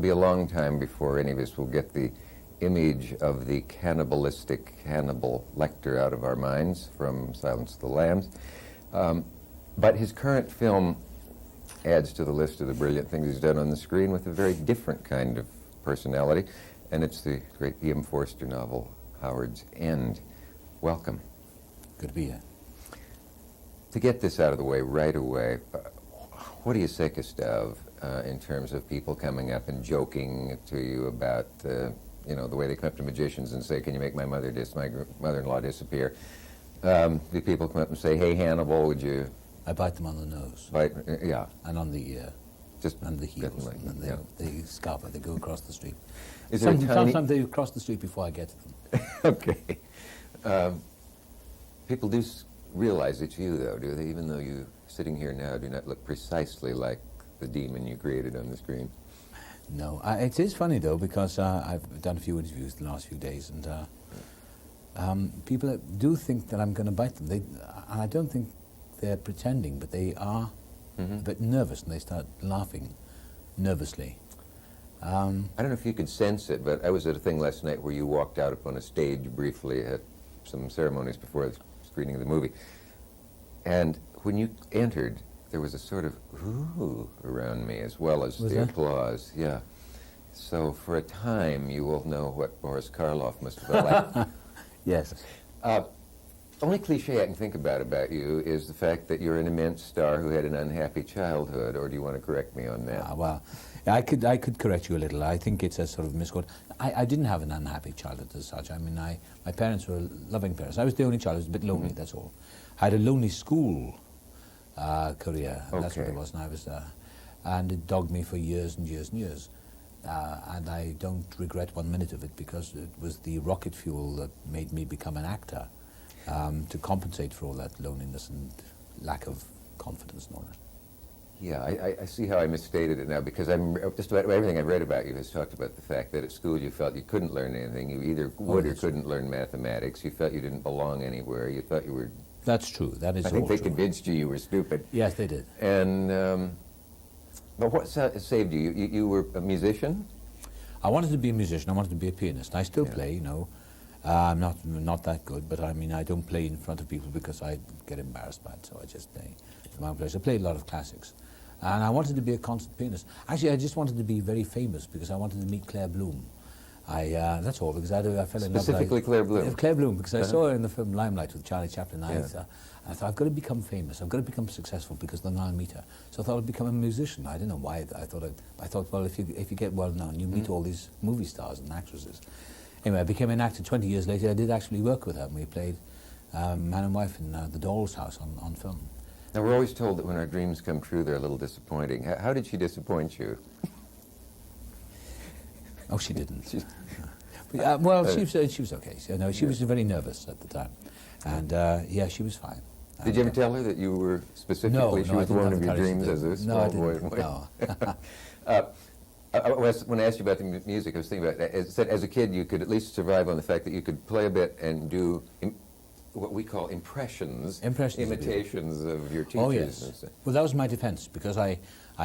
be a long time before any of us will get the image of the cannibalistic Hannibal Lecter out of our minds from Silence of the Lambs. But his current film adds to the list of the brilliant things he's done on the screen with a very different kind of personality, and it's the great E.M. Forster novel, Howard's End. Welcome. Good to be here. To get this out of the way right away, what are you sickest of in terms of people coming up and joking to you about, you know, the way they come up to magicians and say, "Can you make my mother-in-law disappear?" Do people come up and say, "Hey, Hannibal, would you?" I bite them on the nose. Yeah. And on the ear. Just and the heels. And they, yeah. they scalp it, they go across the street. Is there Sometimes they cross the street before I get to them. Okay. People do realize it's you, though, do they? Even though you, sitting here now, do not look precisely like the demon you created on the screen. No. It is funny, though, because I've done a few interviews the last few days, and people do think that I'm going to bite them. And I don't think they're pretending, but they are a bit nervous, and they start laughing nervously. I don't know if you could sense it, but I was at a thing last night where you walked out upon a stage briefly at some ceremonies before the screening of the movie. And when you entered, there was a sort of ooh around me, as well as the applause. Yeah. So for a time, you will know what Boris Karloff must have felt like. Yes. Only cliche I can think about you is the fact that you're an immense star who had an unhappy childhood, or do you want to correct me on that? Well, I could correct you a little. I think it's a sort of misquote. I didn't have an unhappy childhood as such. I mean, my parents were loving parents. I was the only child. I was a bit lonely, that's all. I had a lonely school career. Okay. That's what it was, and I was and it dogged me for years and years and years. And I don't regret 1 minute of it, because it was the rocket fuel that made me become an actor, to compensate for all that loneliness and lack of confidence and all that. Yeah, I see how I misstated it now, because just about everything I've read about you has talked about the fact that at school you felt you couldn't learn anything. You either would or couldn't learn mathematics. You felt you didn't belong anywhere. You thought you were... That's true. That is all true. I think they convinced you were stupid. Yes, they did. And, but what saved you? You were a musician? I wanted to be a musician. I wanted to be a pianist. I still play, you know. I'm not that good, but I mean, I don't play in front of people because I get embarrassed by it, so I just play in my own place. I played a lot of classics. And I wanted to be a concert pianist. Actually, I just wanted to be very famous because I wanted to meet Claire Bloom. That's all, because I fell in love with... Specifically Claire Bloom? Claire Bloom, because I saw her in the film Limelight with Charlie Chaplin. I thought, I've got to become famous. I've got to become successful, because then I'll meet her. So I thought I'd become a musician. I don't know why. I thought, well, if you get well known, you meet all these movie stars and actresses. Anyway, I became an actor 20 years later. I did actually work with her, and we played Man and Wife in The Doll's House on film. Now, we're always told that when our dreams come true, they're a little disappointing. How did she disappoint you? Oh, she didn't. Well, she was okay. She was very nervous at the time. And, yeah, she was fine. Did you ever tell her that you were specifically, she was one of your dreams as a small boy? No. When I asked you about the music, I was thinking about that. As a kid, you could at least survive on the fact that you could play a bit and do what we call imitations of your teachers. Oh, yes. Well, that was my defense, because I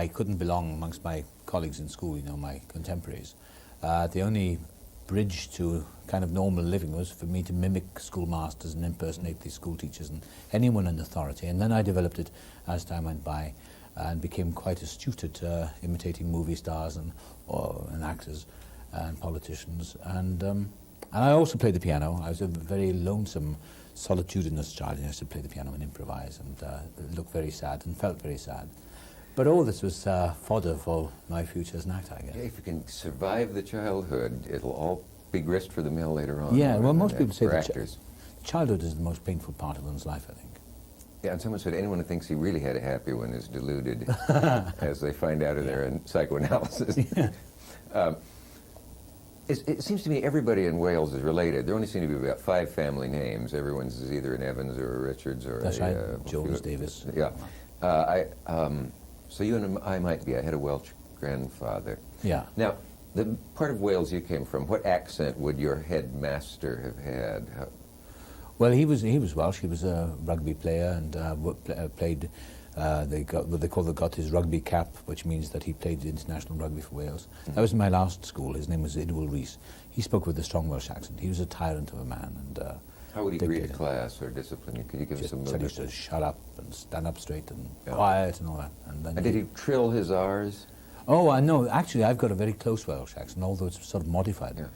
couldn't belong amongst my colleagues in school, you know, my contemporaries. The only bridge to kind of normal living was for me to mimic schoolmasters and impersonate these school teachers and anyone in authority. And then I developed it as time went by and became quite astute at imitating movie stars and actors and politicians. And I also played the piano. I was a very lonesome, solitudinous child. I used to play the piano and improvise, and looked very sad and felt very sad. But all this was fodder for my future as an actor, I guess. Yeah, if you can survive the childhood, it'll all be grist for the mill later on. Yeah, well, most people say that actors. Childhood is the most painful part of one's life, I think. Yeah, and someone said anyone who thinks he really had a happy one is deluded, as they find out of their psychoanalysis. Yeah. It seems to me everybody in Wales is related. There only seem to be about 5 family names. Everyone's is either an Evans or a Richards or That's right, Jones, Davis. Yeah. So you and I might be. I had a Welsh grandfather. Yeah. Now, the part of Wales you came from, what accent would your headmaster have had? Well, he was Welsh. He was a rugby player and played They got what they got his rugby cap, which means that he played international rugby for Wales. That was in my last school. His name was Idwal Rees. He spoke with a strong Welsh accent. He was a tyrant of a man. And how would he greet a class or discipline? Could you give us some? He used to shut up and stand up straight and quiet and all that. And then did he trill his R's? Oh, I know. Actually, I've got a very close Welsh accent, although it's sort of modified. Yeah.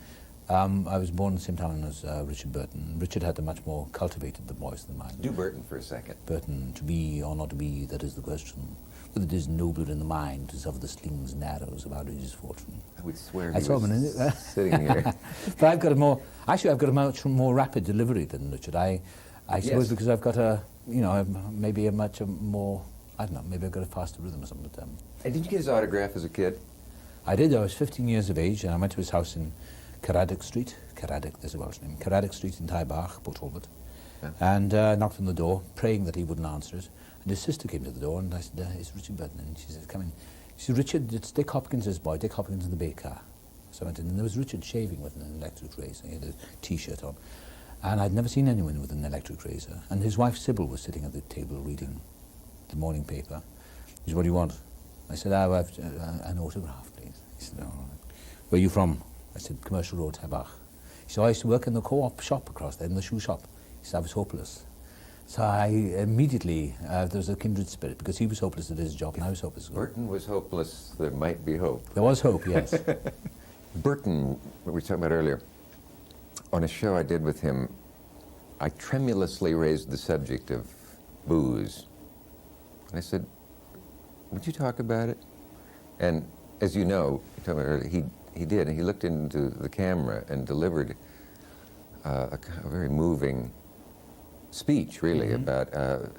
I was born in the same town as Richard Burton. Richard had a much more cultivated voice than mine. Do Burton for a second. Burton, to be or not to be, that is the question. Whether it is nobler in the mind to suffer the slings and arrows of outrageous fortune. I would swear I he saw was him in it. sitting here. But I've got a much more rapid delivery than Richard. I suppose because I've got maybe a much more, I don't know, maybe I've got a faster rhythm or something. And did you get his autograph as a kid? I did. I was 15 years of age, and I went to his house in Caraddock Street. Caraddock, there's a Welsh name. Caraddock Street in Taibach, Port Talbot. Yeah. And knocked on the door, praying that he wouldn't answer it. And his sister came to the door, and I said, it's Richard Burton. And she said, come in. She said, Richard, it's Dick Hopkins' boy, Dick Hopkins in the baker. So I went in, and there was Richard shaving with an electric razor. He had a T-shirt on. And I'd never seen anyone with an electric razor. And his wife, Sybil, was sitting at the table reading the morning paper. He said, what do you want? I said, I've an autograph, please. He said, all right. Where are you from? I said, Commercial Road, Taibach. He said, I used to work in the co-op shop across there, in the shoe shop. He said, I was hopeless. So I immediately, there was a kindred spirit, because he was hopeless at his job and I was hopeless. Burton was hopeless. There might be hope. There was hope, yes. Burton, what we were talking about earlier, on a show I did with him, I tremulously raised the subject of booze. And I said, would you talk about it? And as you know, he did, and he looked into the camera and delivered a very moving speech, really, about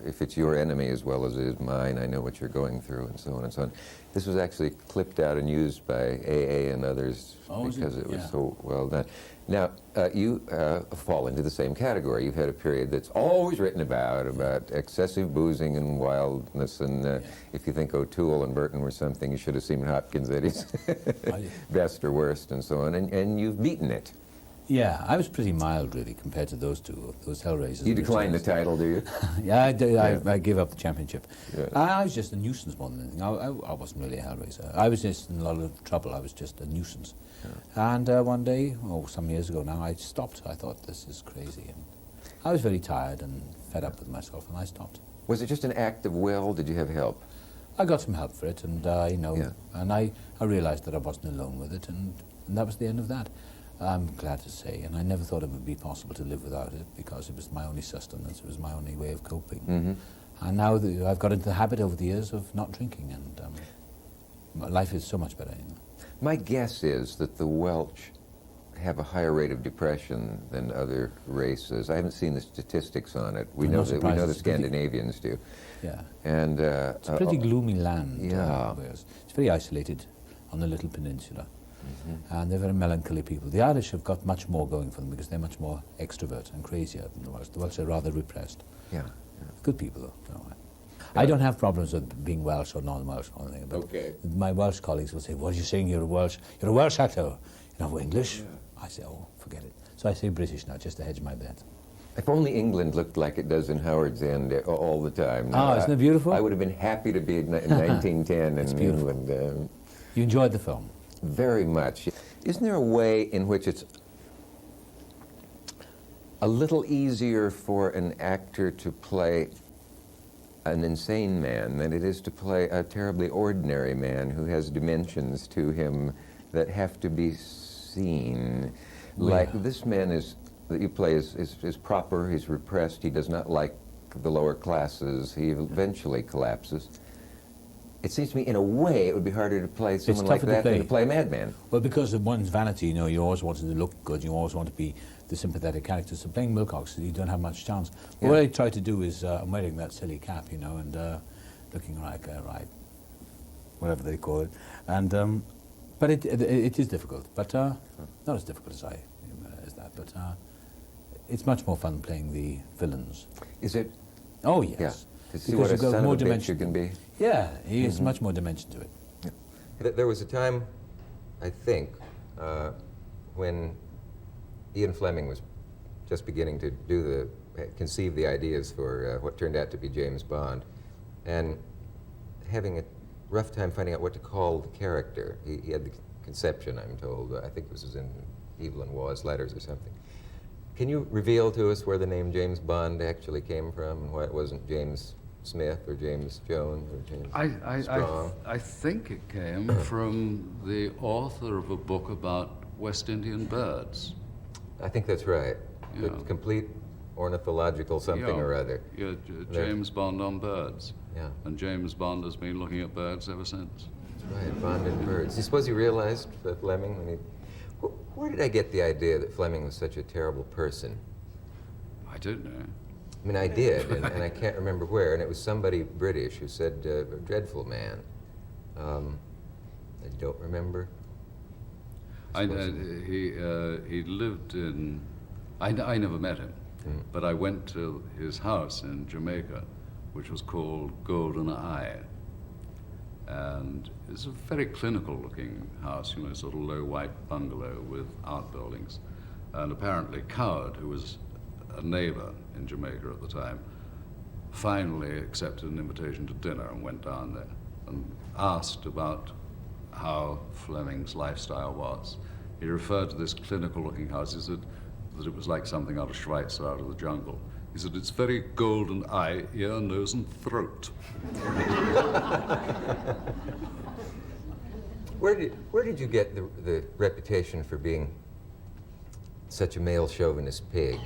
if it's your enemy as well as it is mine, I know what you're going through, and so on and so on. This was actually clipped out and used by AA and others because it was so well done. Now, you fall into the same category. You've had a period that's always written about excessive boozing and wildness, and if you think O'Toole and Burton were something, you should have seen Hopkins at his best or worst, and so on, and you've beaten it. Yeah, I was pretty mild, really, compared to those two, those Hellraisers. You declined the title, do you? Yeah, I did. I gave up the championship. Yeah. I was just a nuisance more than anything. I wasn't really a Hellraiser. I was just in a lot of trouble. I was just a nuisance. Yeah. And one day, some years ago now, I stopped. I thought, this is crazy. And I was very tired and fed up with myself, and I stopped. Was it just an act of will? Did you have help? I got some help for it, and and I realized that I wasn't alone with it, and that was the end of that. I'm glad to say, and I never thought it would be possible to live without it, because it was my only sustenance, it was my only way of coping. And now I've got into the habit over the years of not drinking, and life is so much better. My guess is that the Welsh have a higher rate of depression than other races. I haven't seen the statistics on it. We know the Scandinavians do. Yeah. And it's a pretty gloomy land. Yeah. Wales. It's very isolated on the little peninsula. And they're very melancholy people. The Irish have got much more going for them because they're much more extrovert and crazier than the Welsh. The Welsh are rather repressed. Yeah. Good people, though. I don't have problems with being Welsh or non-Welsh or anything. But my Welsh colleagues will say, "What are you saying? You're a Welsh actor. You're not English." Yeah. I say, "Oh, forget it." So I say British now, just to hedge my bet. If only England looked like it does in Howard's End all the time. Now, isn't it beautiful? I would have been happy to be in 1910 in England. You enjoyed the film? Very much. Isn't there a way in which it's a little easier for an actor to play an insane man than it is to play a terribly ordinary man who has dimensions to him that have to be seen? Like this man that you play is proper, he's repressed, he does not like the lower classes, he eventually collapses. It seems to me, in a way, it would be harder to play someone like that than to play a madman. Well, because of one's vanity, you always wanted to look good, you always want to be the sympathetic character. So playing Wilcox, you don't have much chance. Yeah. What I try to do is, I'm wearing that silly cap, and looking like, whatever they call it. And, but it is difficult, but not as difficult as that, but it's much more fun playing the villains. Is it? Oh, yes. Yeah. To see what a son of a bitch you can be. Yeah, he has much more dimension to it. Yeah. There was a time, I think, when Ian Fleming was just beginning to conceive the ideas for what turned out to be James Bond. And having a rough time finding out what to call the character. He had the conception, I'm told. I think this was in Evelyn Waugh's letters or something. Can you reveal to us where the name James Bond actually came from and why it wasn't James Smith or James Jones or James Strong? I think it came from the author of a book about West Indian birds. I think that's right. Yeah. The complete ornithological something or other. Yeah, James Bond on birds. Yeah. And James Bond has been looking at birds ever since. That's right, Bond and birds. Do you suppose he realized, Fleming, when he... Where did I get the idea that Fleming was such a terrible person? I don't know. I mean, I did, and I can't remember where, and it was somebody British who said, a dreadful man. I don't remember. He lived in... I never met him, but I went to his house in Jamaica, which was called Golden Eye. And it's a very clinical-looking house, you know, sort of low white bungalow with outbuildings. And apparently Coward, who was a neighbor in Jamaica at the time, finally accepted an invitation to dinner and went down there and asked about how Fleming's lifestyle was. He referred to this clinical-looking house. He said that it was like something out of Schweitzer, out of the jungle. He said, it's very golden eye, ear, nose, and throat. Where did you get the reputation for being such a male chauvinist pig?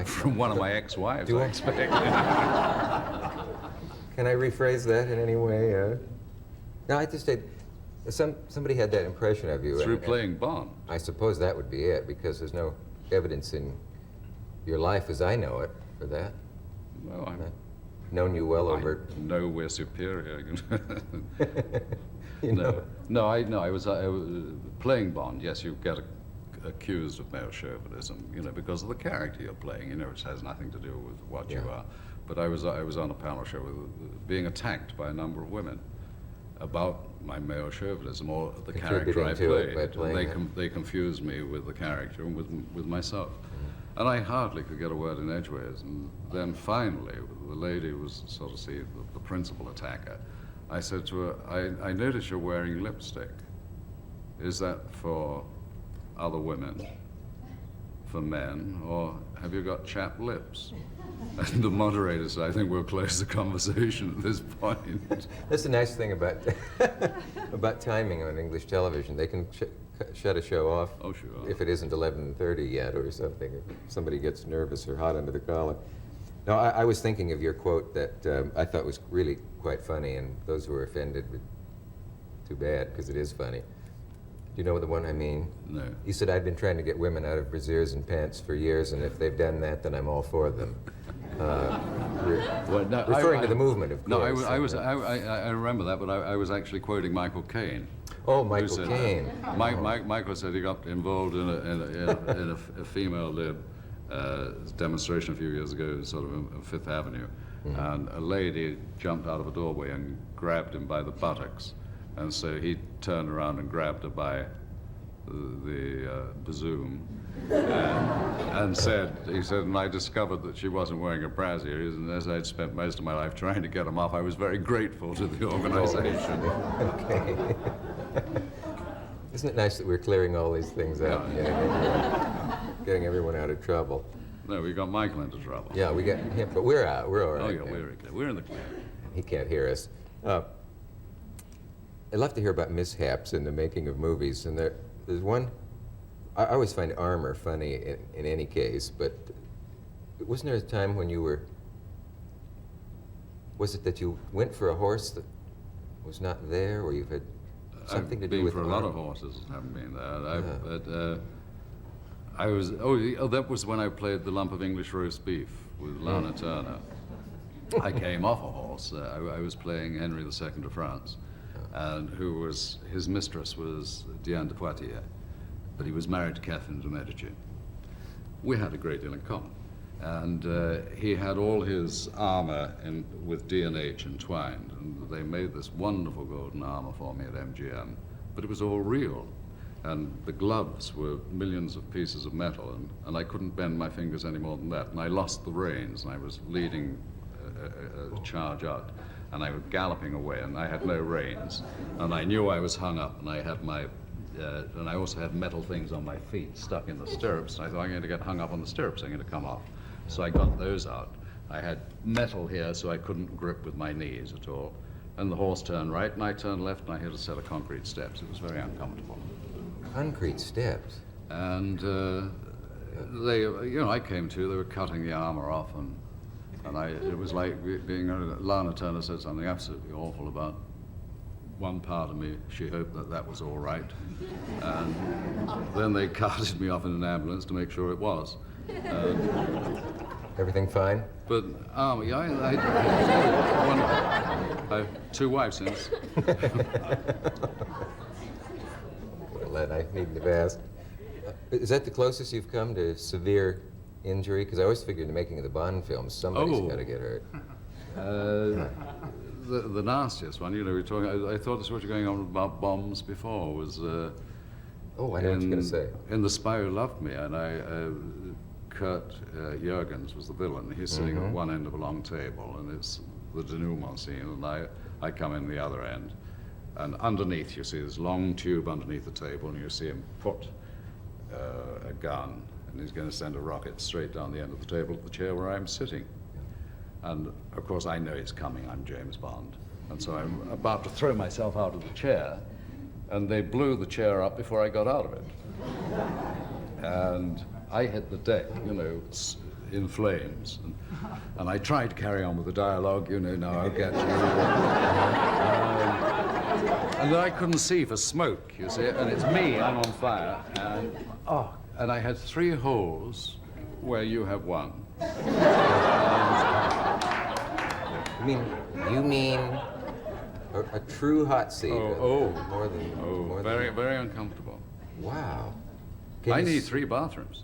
From one of my ex-wives, I expect. Can I rephrase that in any way? No, I just said, somebody had that impression of you. Through playing Bond. I suppose that would be it, because there's no evidence in your life as I know it for that. Well, I've known you well over... I know we're superior. You know. No, I was playing Bond. Yes, you get accused of male chauvinism, you know, because of the character you're playing, you know, which has nothing to do with what you are. But I was on a panel show with, being attacked by a number of women about my male chauvinism or the character I played. They confused me with the character and with myself. And I hardly could get a word in edgeways. And then finally, the lady was sort of the principal attacker. I said to her, I notice you're wearing lipstick. Is that for other women, for men, or have you got chapped lips? And the moderator said, I think we'll close the conversation at this point. That's the nice thing about about timing on English television. They can shut a show off if it isn't 11:30 yet or something, if somebody gets nervous or hot under the collar. No, I was thinking of your quote that I thought was really quite funny, and those who were offended, too bad, because it is funny. Do you know the one I mean? No. You said, I'd been trying to get women out of brasiers and pants for years, and if they've done that, then I'm all for them. Referring to the movement, of course. No, I remember that, but I was actually quoting Michael Caine. Oh, Michael Caine. Michael said he got involved in a female lib demonstration a few years ago, sort of on Fifth Avenue, and a lady jumped out of a doorway and grabbed him by the buttocks. And so he turned around and grabbed her by the bazoom and he said, and I discovered that she wasn't wearing a brassiere, and as I'd spent most of my life trying to get them off, I was very grateful to the organization. Okay. Isn't it nice that we're clearing all these things up, getting everyone out of trouble? No, we got Michael into trouble. Yeah, we got him, but we're out. We're all right. Oh, yeah, we're in the clear. He can't hear us. I'd love to hear about mishaps in the making of movies, and there's one. I always find armor funny in any case, but wasn't there a time when you were? Was it that you went for a horse that was not there, or you've had something to do with? I've been for a lot of horses that haven't been there. But I was. Oh, that was when I played the lump of English roast beef with Lana Turner. I came off a horse. I was playing Henry II of France. And his mistress was Diane de Poitiers, but he was married to Catherine de Medici. We had a great deal in common. And he had all his armor with D&H entwined, and they made this wonderful golden armor for me at MGM, but it was all real. And the gloves were millions of pieces of metal, and I couldn't bend my fingers any more than that. And I lost the reins, and I was leading a charge out, and I was galloping away, and I had no reins. And I knew I was hung up, and I had my, and I also had metal things on my feet stuck in the stirrups. And I thought, I'm going to get hung up on the stirrups, I'm going to come off. So I got those out. I had metal here, so I couldn't grip with my knees at all. And the horse turned right, and I turned left, and I hit a set of concrete steps. It was very uncomfortable. Concrete steps? And they, you know, I came to, they were cutting the armor off, and it was like being, Lana Turner said something absolutely awful about one part of me. She hoped that that was all right. And then they carted me off in an ambulance to make sure it was. Everything fine? But, yeah, I have 2 wives since. Well, then I needn't have asked. Is that the closest you've come to severe injury? Because I always figured in the making of the Bond films, somebody's got to get hurt. The nastiest one, you know, we're talking, I thought this was what you're going on about bombs before, was... Oh, I know what you're going to say. In The Spy Who Loved Me, and Kurt Jurgens was the villain. He's sitting at one end of a long table, and it's the denouement scene, and I come in the other end. And underneath, you see this long tube underneath the table, and you see him put a gun, and he's going to send a rocket straight down the end of the table to the chair where I'm sitting. And, of course, I know it's coming. I'm James Bond. And so I'm about to throw myself out of the chair, and they blew the chair up before I got out of it. And I hit the deck, you know, in flames. And I tried to carry on with the dialogue, you know, now I'll get you. And then I couldn't see for smoke, you see, and it's me, I'm on fire. And I had 3 holes where you have 1. You mean a true hot seat? More than Very uncomfortable. Wow. I need 3 bathrooms.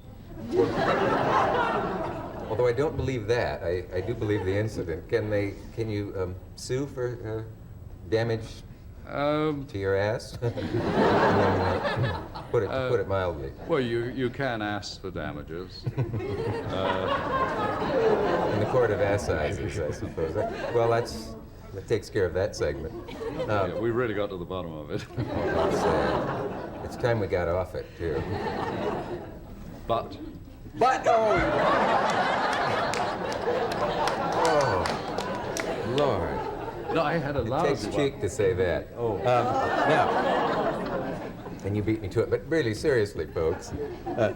Although I don't believe that, I do believe the incident. Can you sue for damage to your ass? Put it mildly. Well, you can ask for damages. In the court of assizes, I suppose. Well, that takes care of that segment. Yeah, we really got to the bottom of it. It's time we got off it, too. But oh, Lord. no, I had a It lousy takes one. cheek to say that. Now, and you beat me to it, but really, seriously, folks. Now,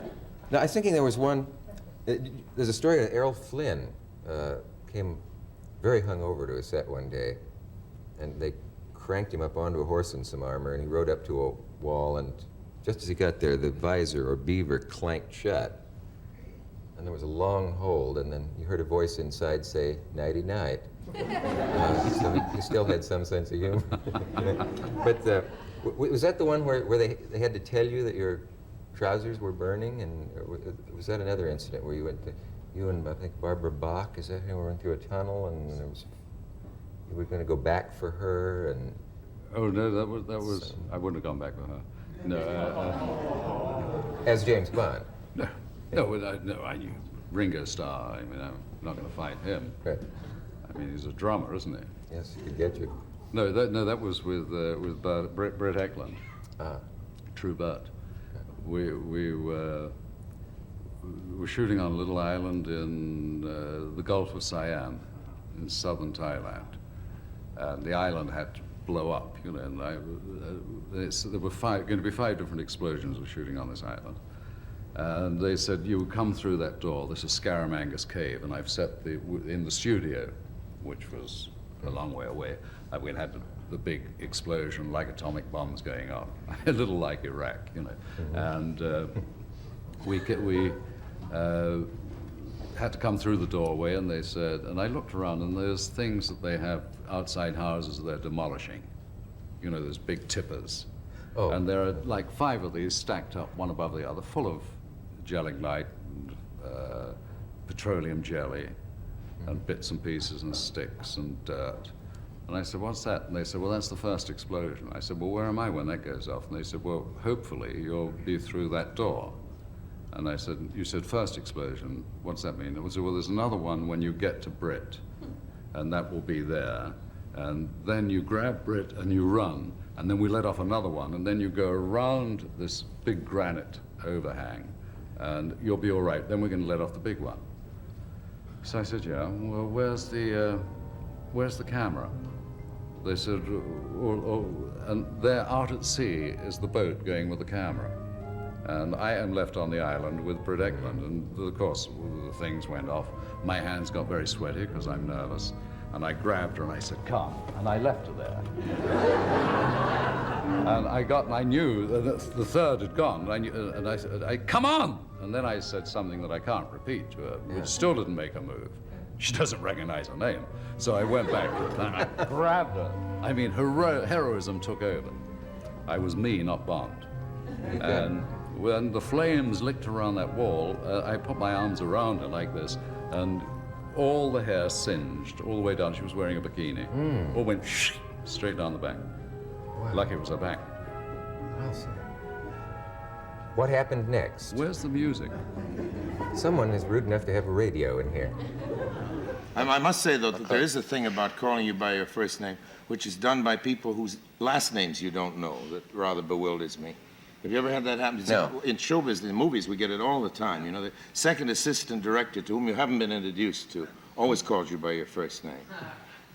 I was thinking there was one, there's a story that Errol Flynn came very hungover to a set one day, and they cranked him up onto a horse in some armor, and he rode up to a wall, and just as he got there, the visor or beaver clanked shut, and there was a long hold, and then you heard a voice inside say, "Nighty-night." So he still had some sense of humor. But was that the one where they had to tell you that your trousers were burning, and was that another incident where you went to, you and I think Barbara Bach, is that who went through a tunnel, and you were going to go back for her, and... Oh no, that was I wouldn't have gone back with her. No. As James Bond? No, I knew Ringo Starr. I mean, I'm not going to fight him. Right. I mean, he's a drummer, isn't he? Yes, he could get you. No, that was with Brett Eklund. True Bert. We were shooting on a little island in the Gulf of Siam, in southern Thailand, and the island had to blow up, you know. And there were going to be 5 different explosions we're shooting on this island. And they said, you come through that door, this is Scaramanga's Cave, and I've set in the studio, which was a long way away, we had the big explosion like atomic bombs going off, a little like Iraq, you know. And we had to come through the doorway, and they said, and I looked around, and there's things that they have outside houses that they're demolishing. You know, there's big tippers. Oh. And there are like 5 of these stacked up one above the other, full of gelling light and petroleum jelly and bits and pieces and sticks and dirt. And I said, what's that? And they said, well, that's the first explosion. I said, well, where am I when that goes off? And they said, well, hopefully you'll be through that door. And I said, you said first explosion, what's that mean? They said, well, there's another one when you get to Brit, and that will be there. And then you grab Brit and you run, and then we let off another one, and then you go around this big granite overhang, and you'll be all right. Then we're going to let off the big one. So I said, yeah, well, where's the camera? They said, and there out at sea is the boat going with the camera. And I am left on the island with Britt Ekland, and of course, the things went off. My hands got very sweaty because I'm nervous. And I grabbed her and I said, come. And I left her there. And I knew that the third had gone. And I said, come on! And then I said something that I can't repeat to her, which still didn't make her move. She doesn't recognize her name. So I went back and I grabbed her. I mean, heroism took over. I was me, not Bond. And when the flames licked around that wall, I put my arms around her like this, and all the hair singed all the way down. She was wearing a bikini. All went straight down the back. Wow. Lucky it was her back. Awesome. What happened next? Where's the music? Someone is rude enough to have a radio in here. I must say, though, that there is a thing about calling you by your first name, which is done by people whose last names you don't know, that rather bewilders me. Have you ever had that happen? No. In show business, in movies, we get it all the time. You know, the second assistant director to whom you haven't been introduced to always calls you by your first name.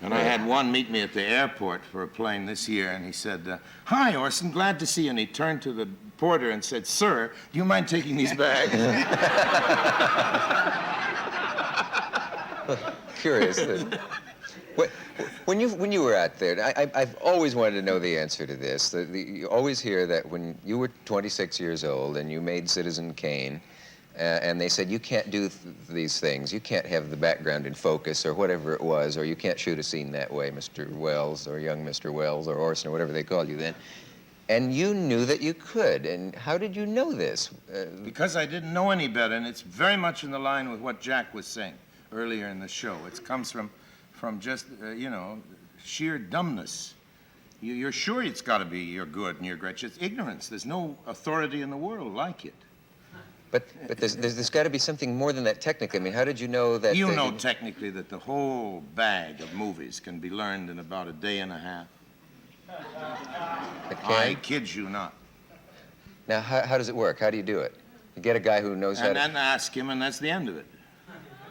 And I had one meet me at the airport for a plane this year, and he said, hi, Orson, glad to see you. And he turned to the porter and said, sir, do you mind taking these bags? Curious. When you were out there, I've always wanted to know the answer to this. You always hear that when you were 26 years old and you made Citizen Kane, and they said, you can't do these things. You can't have the background in focus or whatever it was, or you can't shoot a scene that way, Mr. Wells, or young Mr. Wells, or Orson, or whatever they called you then. And you knew that you could. And how did you know this? Because I didn't know any better, and it's very much in the line with what Jack was saying earlier in the show. It comes from just, you know, sheer dumbness. You're sure it's got to be you're good and you're great. It's ignorance. There's no authority in the world like it. But there's got to be something more than that technically. I mean, how did you know that? You know technically that the whole bag of movies can be learned in about a day and a half. I kid you not. Now, how does it work? How do you do it? You get a guy who knows how to... And then ask him, and that's the end of it.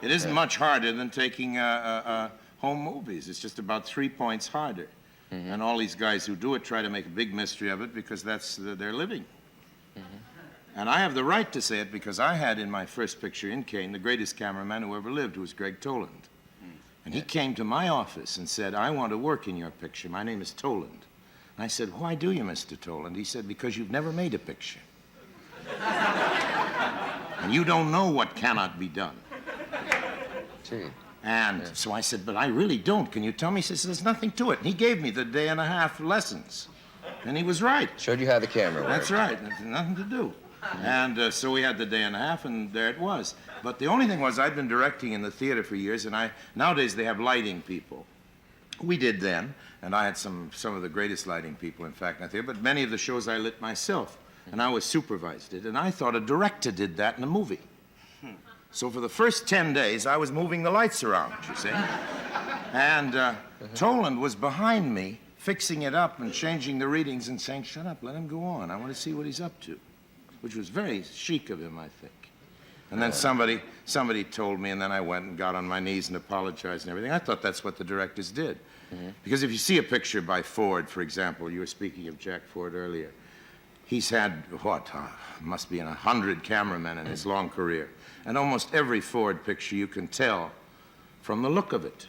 It isn't much harder than taking home movies. It's just about 3 points harder. Mm-hmm. And all these guys who do it try to make a big mystery of it because that's their living. Mm-hmm. And I have the right to say it because I had in my first picture in Kane the greatest cameraman who ever lived, who was Greg Toland. And he came to my office and said, I want to work in your picture. My name is Toland. And I said, why do you, Mr. Toland? He said, because you've never made a picture. And you don't know what cannot be done. Gee. And so I said, but I really don't. Can you tell me? He says, there's nothing to it. And he gave me the day and a half lessons. And he was right. Showed you how the camera worked. That's right. There's nothing to do. And so we had the day and a half, and there it was. But the only thing was I'd been directing in the theater for years, and nowadays they have lighting people. We did then, and I had some of the greatest lighting people, in fact, in the theater, but many of the shows I lit myself, and I always supervised it. And I thought a director did that in a movie. So for the first 10 days, I was moving the lights around, you see. And Toland was behind me, fixing it up and changing the readings and saying, shut up, let him go on. I want to see what he's up to, which was very chic of him, I think. And then somebody told me, and then I went and got on my knees and apologized and everything. I thought that's what the directors did. Mm-hmm. Because if you see a picture by Ford, for example, you were speaking of Jack Ford earlier, he's had, must be 100 cameramen in his long career. And almost every Ford picture you can tell from the look of it.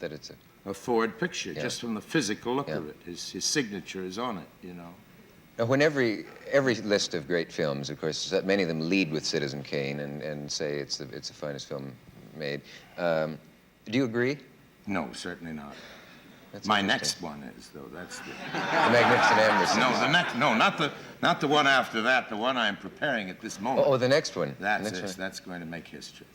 That it's a Ford picture, just from the physical look of it. His signature is on it, you know. Now, when every list of great films, of course, many of them lead with Citizen Kane and say it's the finest film made. Do you agree? No, certainly not. That's my next one is, though. That's the Magnificent Amberson. No, the next. No, not the one after that. The one I'm preparing at this moment. Oh, the next one. That's going to make history.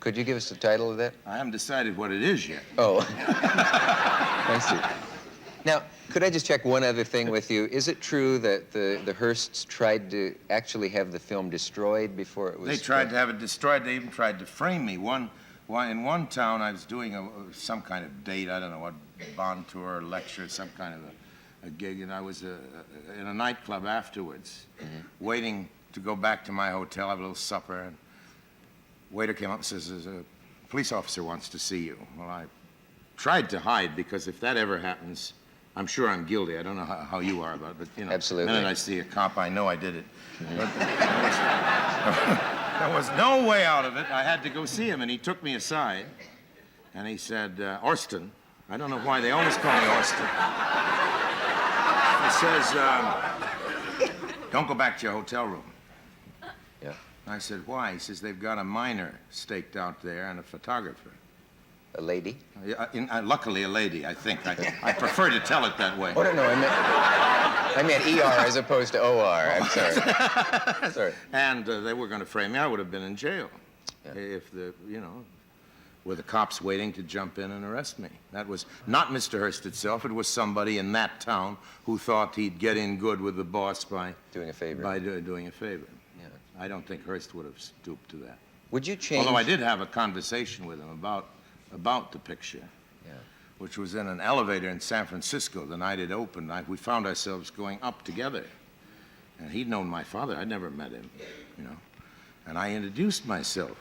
Could you give us the title of that? I haven't decided what it is yet. Oh. I see. Now, could I just check one other thing with you? Is it true that the Hearsts tried to actually have the film destroyed before it was... They tried to have it destroyed. They even tried to frame me. In one town, I was doing some kind of date, I don't know what, bond tour, lecture, some kind of a gig, and I was in a nightclub afterwards, waiting to go back to my hotel, have a little supper, and waiter came up and says, "A police officer wants to see you." Well, I tried to hide, because if that ever happens, I'm sure I'm guilty. I don't know how you are about it, but, you know, Absolutely. the minute I see a cop, I know I did it. But there was no way out of it. I had to go see him, and he took me aside, and he said, "Orson," I don't know why they always call me Orson. He says, "Don't go back to your hotel room." Yeah. I said, "Why?" He says, "They've got a miner staked out there and a photographer." A lady? Luckily, a lady, I think. I prefer to tell it that way. Oh, no, I meant ER as opposed to OR. I'm sorry. Sorry. And they were going to frame me. I would have been in jail if were the cops waiting to jump in and arrest me. That was not Mr. Hearst itself. It was somebody in that town who thought he'd get in good with the boss by doing a favor. Doing a favor. Yeah. I don't think Hearst would have stooped to that. Would you change... Although I did have a conversation with him about the picture, which was in an elevator in San Francisco the night it opened. We found ourselves going up together. And he'd known my father. I'd never met him, you know. And I introduced myself.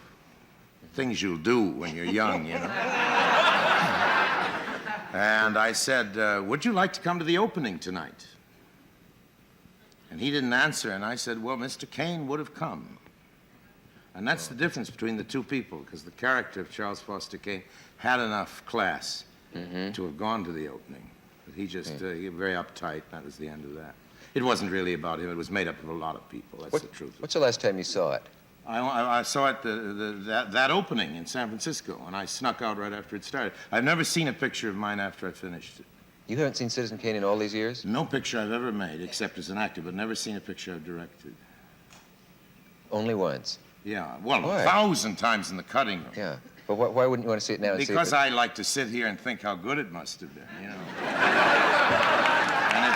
Things you'll do when you're young, you know. And I said, "Would you like to come to the opening tonight?" And he didn't answer, and I said, "Well, Mr. Kane would have come." And that's the difference between the two people, because the character of Charles Foster Kane had enough class to have gone to the opening. But he just, he was very uptight, that was the end of that. It wasn't really about him, it was made up of a lot of people, that's the truth. What's the last time you saw it? I saw it, that opening in San Francisco, and I snuck out right after it started. I've never seen a picture of mine after I finished it. You haven't seen Citizen Kane in all these years? No picture I've ever made, except as an actor, but never seen a picture I've directed. Only once? Yeah, well, Why? 1,000 times in the cutting room. Yeah, but why wouldn't you want to see it now? And Because see if I like to sit here and think how good it must have been, you know. And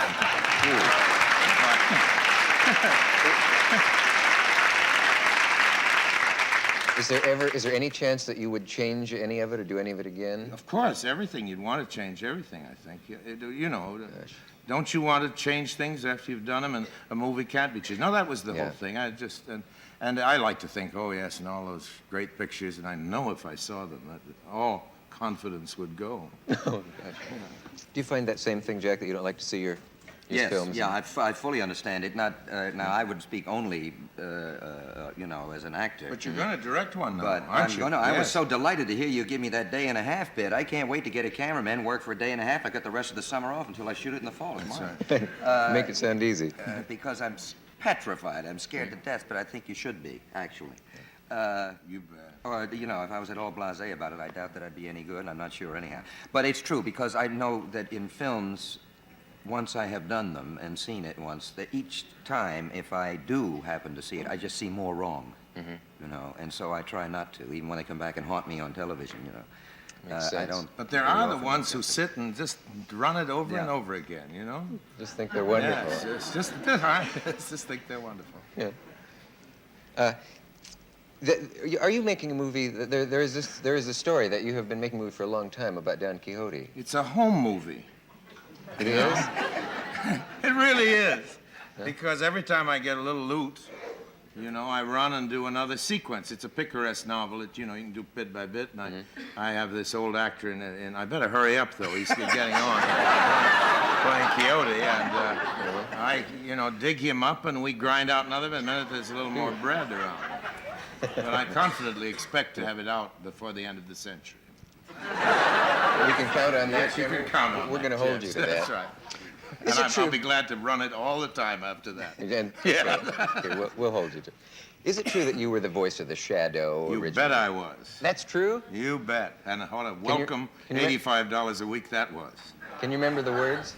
Is there any chance that you would change any of it or do any of it again? of course, everything. You'd want to change everything, I think. You know, don't you want to change things after you've done them? And a movie can't be changed. No, that was the whole thing. And I like to think, oh, yes, and all those great pictures, and I know if I saw them, that all confidence would go. Oh, gosh. Do you find that same thing, Jack, that you don't like to see your films? Yeah, I fully understand it. Not now. I would speak only, you know, as an actor. But you're going to direct one now, But aren't I'm you? going to. I was Yes. so delighted to hear you give me that day and a half bit. I can't wait to get a cameraman, work for a day and a half. I got the rest of the summer off until I shoot it in the fall. That's tomorrow. right. Make it sound easy. Because I'm petrified. I'm scared to death, but I think you should be, actually. You bet. Or, you know, if I was at all blasé about it, I doubt that I'd be any good. I'm not sure anyhow. But it's true, because I know that in films, once I have done them and seen it once, that each time, if I do happen to see it, I just see more wrong, you know, and so I try not to, even when they come back and haunt me on television, you know. Makes I sense. don't. But there very are the often ones get who it. sit and just run it over and Yeah. over again, you know? Just think they're wonderful. Yes, it's just, I just think they're wonderful. Yeah. Are you making a movie? There is a story that you have been making a movie for a long time about Don Quixote. It's a home movie. It is? It really is. Because every time I get a little loot, you know, I run and do another sequence. It's a picaresque novel that, you know, you can do bit by bit. And I have this old actor, and I better hurry up, though. He's getting on. Playing Quixote, and I, you know, dig him up, and we grind out another bit. A minute, there's a little more bread around. But I confidently expect to have it out before the end of the century. We can count on that. Yes, you can count on We're that. going to hold you Yes, to that. That's right. Is And it true? I'll be glad to run it all the time after that. And, Yeah. okay, we'll hold you to. Is it true that you were the voice of the Shadow You originally? bet I was. That's true? You bet. And what a welcome can you- $85 a week that was. Can you remember the words?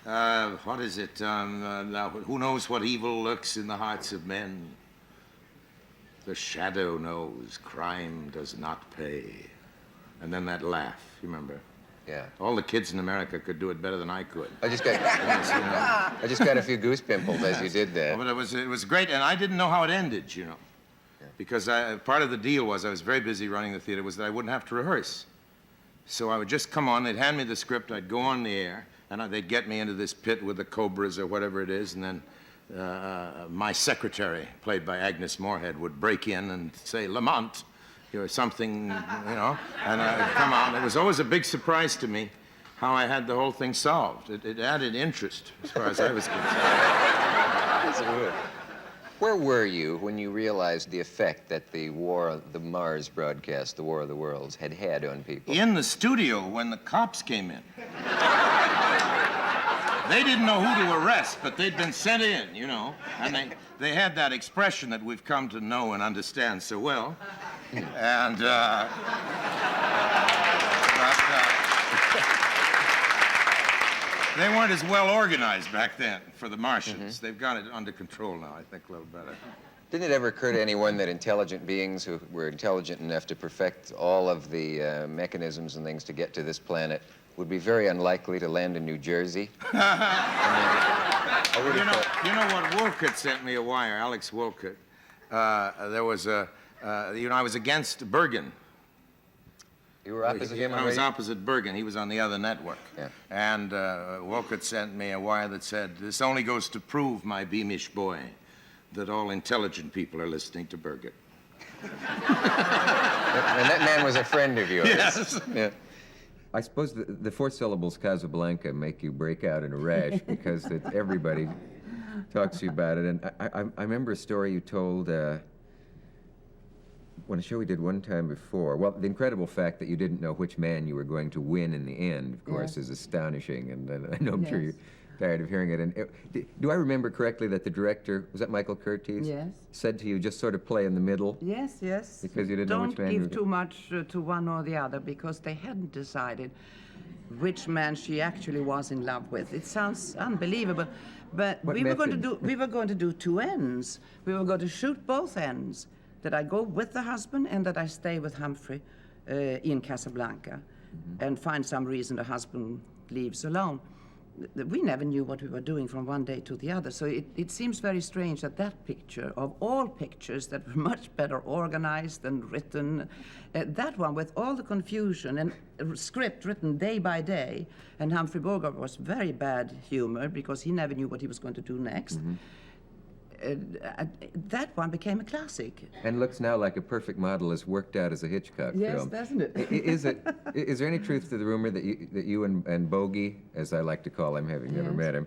What is it? Now, who knows what evil lurks in the hearts of men? The shadow knows crime does not pay. And then that laugh, you remember? Yeah. All the kids in America could do it better than I could. I just got, Yes, you know. I just got a few goose pimples as you did that. But it was great, and I didn't know how it ended, you know. Because part of the deal was I was very busy running the theater, was that I wouldn't have to rehearse. So I would just come on, they'd hand me the script, I'd go on the air, and they'd get me into this pit with the cobras or whatever it is, and then my secretary, played by Agnes Moorehead, would break in and say, Lamont, or something, you know, and I'd come out. It was always a big surprise to me how I had the whole thing solved. It added interest as far as I was concerned. Yes, it would. Where were you when you realized the effect that the Mars broadcast, the War of the Worlds, had had on people? In the studio when the cops came in. They didn't know who to arrest, but they'd been sent in, you know, and they had that expression that we've come to know and understand so well. And, they weren't as well organized back then for the Martians. They've got it under control now, I think, a little better. Didn't it ever occur to anyone that intelligent beings who were intelligent enough to perfect all of the mechanisms and things to get to this planet would be very unlikely to land in New Jersey? You know what, Wolcott sent me a wire, Alex Wolcott. There was a, you know, I was against Bergen. You were opposite him I already? was opposite Bergen. He was on the other network. Yeah. And Wolcott sent me a wire that said, this only goes to prove, my beamish boy, that all intelligent people are listening to Bergen. And that man was a friend of yours. Yes. Yeah. I suppose the four syllables Casablanca make you break out in a rash because everybody talks to you about it. And I remember a story you told when a show we did one time before. Well, the incredible fact that you didn't know which man you were going to win in the end, of course, is astonishing. And I know I'm sure you're tired of hearing it. And do I remember correctly that the director, was that Michael Curtiz? Yes. Said to you, just sort of play in the middle? Yes, yes. Because you didn't know which man you Don't were give too much to one or the other, because they hadn't decided which man she actually was in love with. It sounds unbelievable, but What we were going method? to do two ends. We were going to shoot both ends. That I go with the husband and that I stay with Humphrey in Casablanca, and find some reason the husband leaves alone. We never knew what we were doing from one day to the other, so it seems very strange that that picture, of all pictures that were much better organized and written, that one with all the confusion and a script written day by day, and Humphrey Bogart was very bad humor because he never knew what he was going to do next. That one became a classic. And looks now like a perfect model is worked out as a Hitchcock Yes, film. doesn't it? Is there any truth to the rumor that you and Bogey, as I like to call him, having never met him,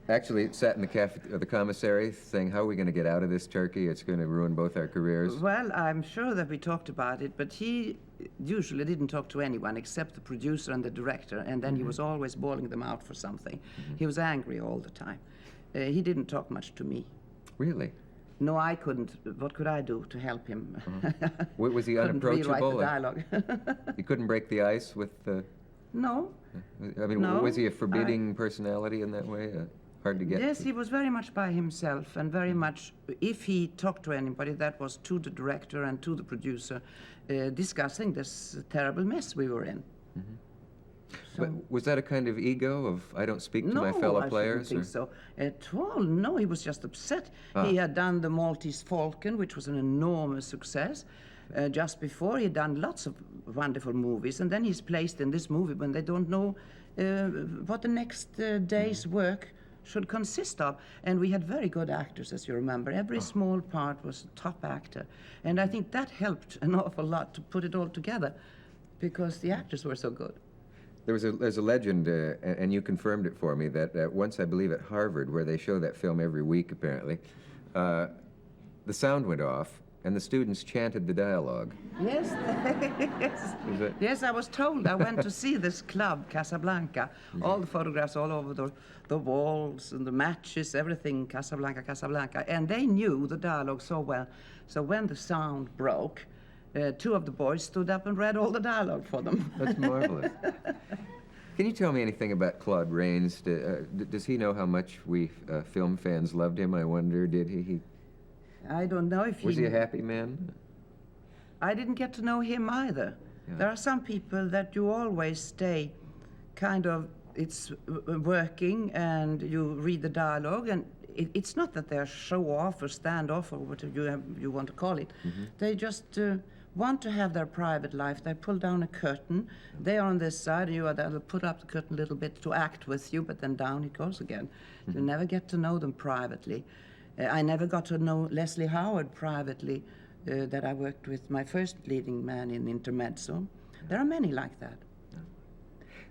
actually sat in the commissary saying, how are we going to get out of this turkey? It's going to ruin both our careers. Well, I'm sure that we talked about it, but he usually didn't talk to anyone except the producer and the director, and then he was always bawling them out for something. He was angry all the time. He didn't talk much to me. Really? No, I couldn't. What could I do to help him? Was he Couldn't rewrite unapproachable? the dialogue. You couldn't break the ice with the... No. I mean, No, was he a forbidding personality in that way? Hard to get? Yes, he was very much by himself, and very much, if he talked to anybody, that was to the director and to the producer, discussing this terrible mess we were in. But was that a kind of ego of, I don't speak to my fellow players? No, I shouldn't think so at all. No, he was just upset. He had done The Maltese Falcon, which was an enormous success. Just before, he had done lots of wonderful movies, and then he's placed in this movie when they don't know what the next day's work should consist of. And we had very good actors, as you remember. Every small part was a top actor. And I think that helped an awful lot to put it all together, because the actors were so good. There's a legend, and you confirmed it for me, that once, I believe, at Harvard, where they show that film every week, apparently, the sound went off, and the students chanted the dialogue. Yes, yes. Yes, I was told. I went to see this club, Casablanca. All the photographs all over the walls and the matches, everything, Casablanca, Casablanca. And they knew the dialogue so well. So when the sound broke, two of the boys stood up and read all the dialogue for them. That's marvelous. Can you tell me anything about Claude Rains? Does he know how much we film fans loved him, I wonder? Did he? I don't know if Was he a happy man? I didn't get to know him either. Yeah. There are some people that you always stay kind of, it's working and you read the dialogue, and it's not that they're show off or stand off or whatever you want to call it. They just want to have their private life. They pull down a curtain. They are on this side, and you are there. They'll put up the curtain a little bit to act with you, but then down it goes again. You never get to know them privately. I never got to know Leslie Howard privately, that I worked with, my first leading man in Intermezzo. There are many like that.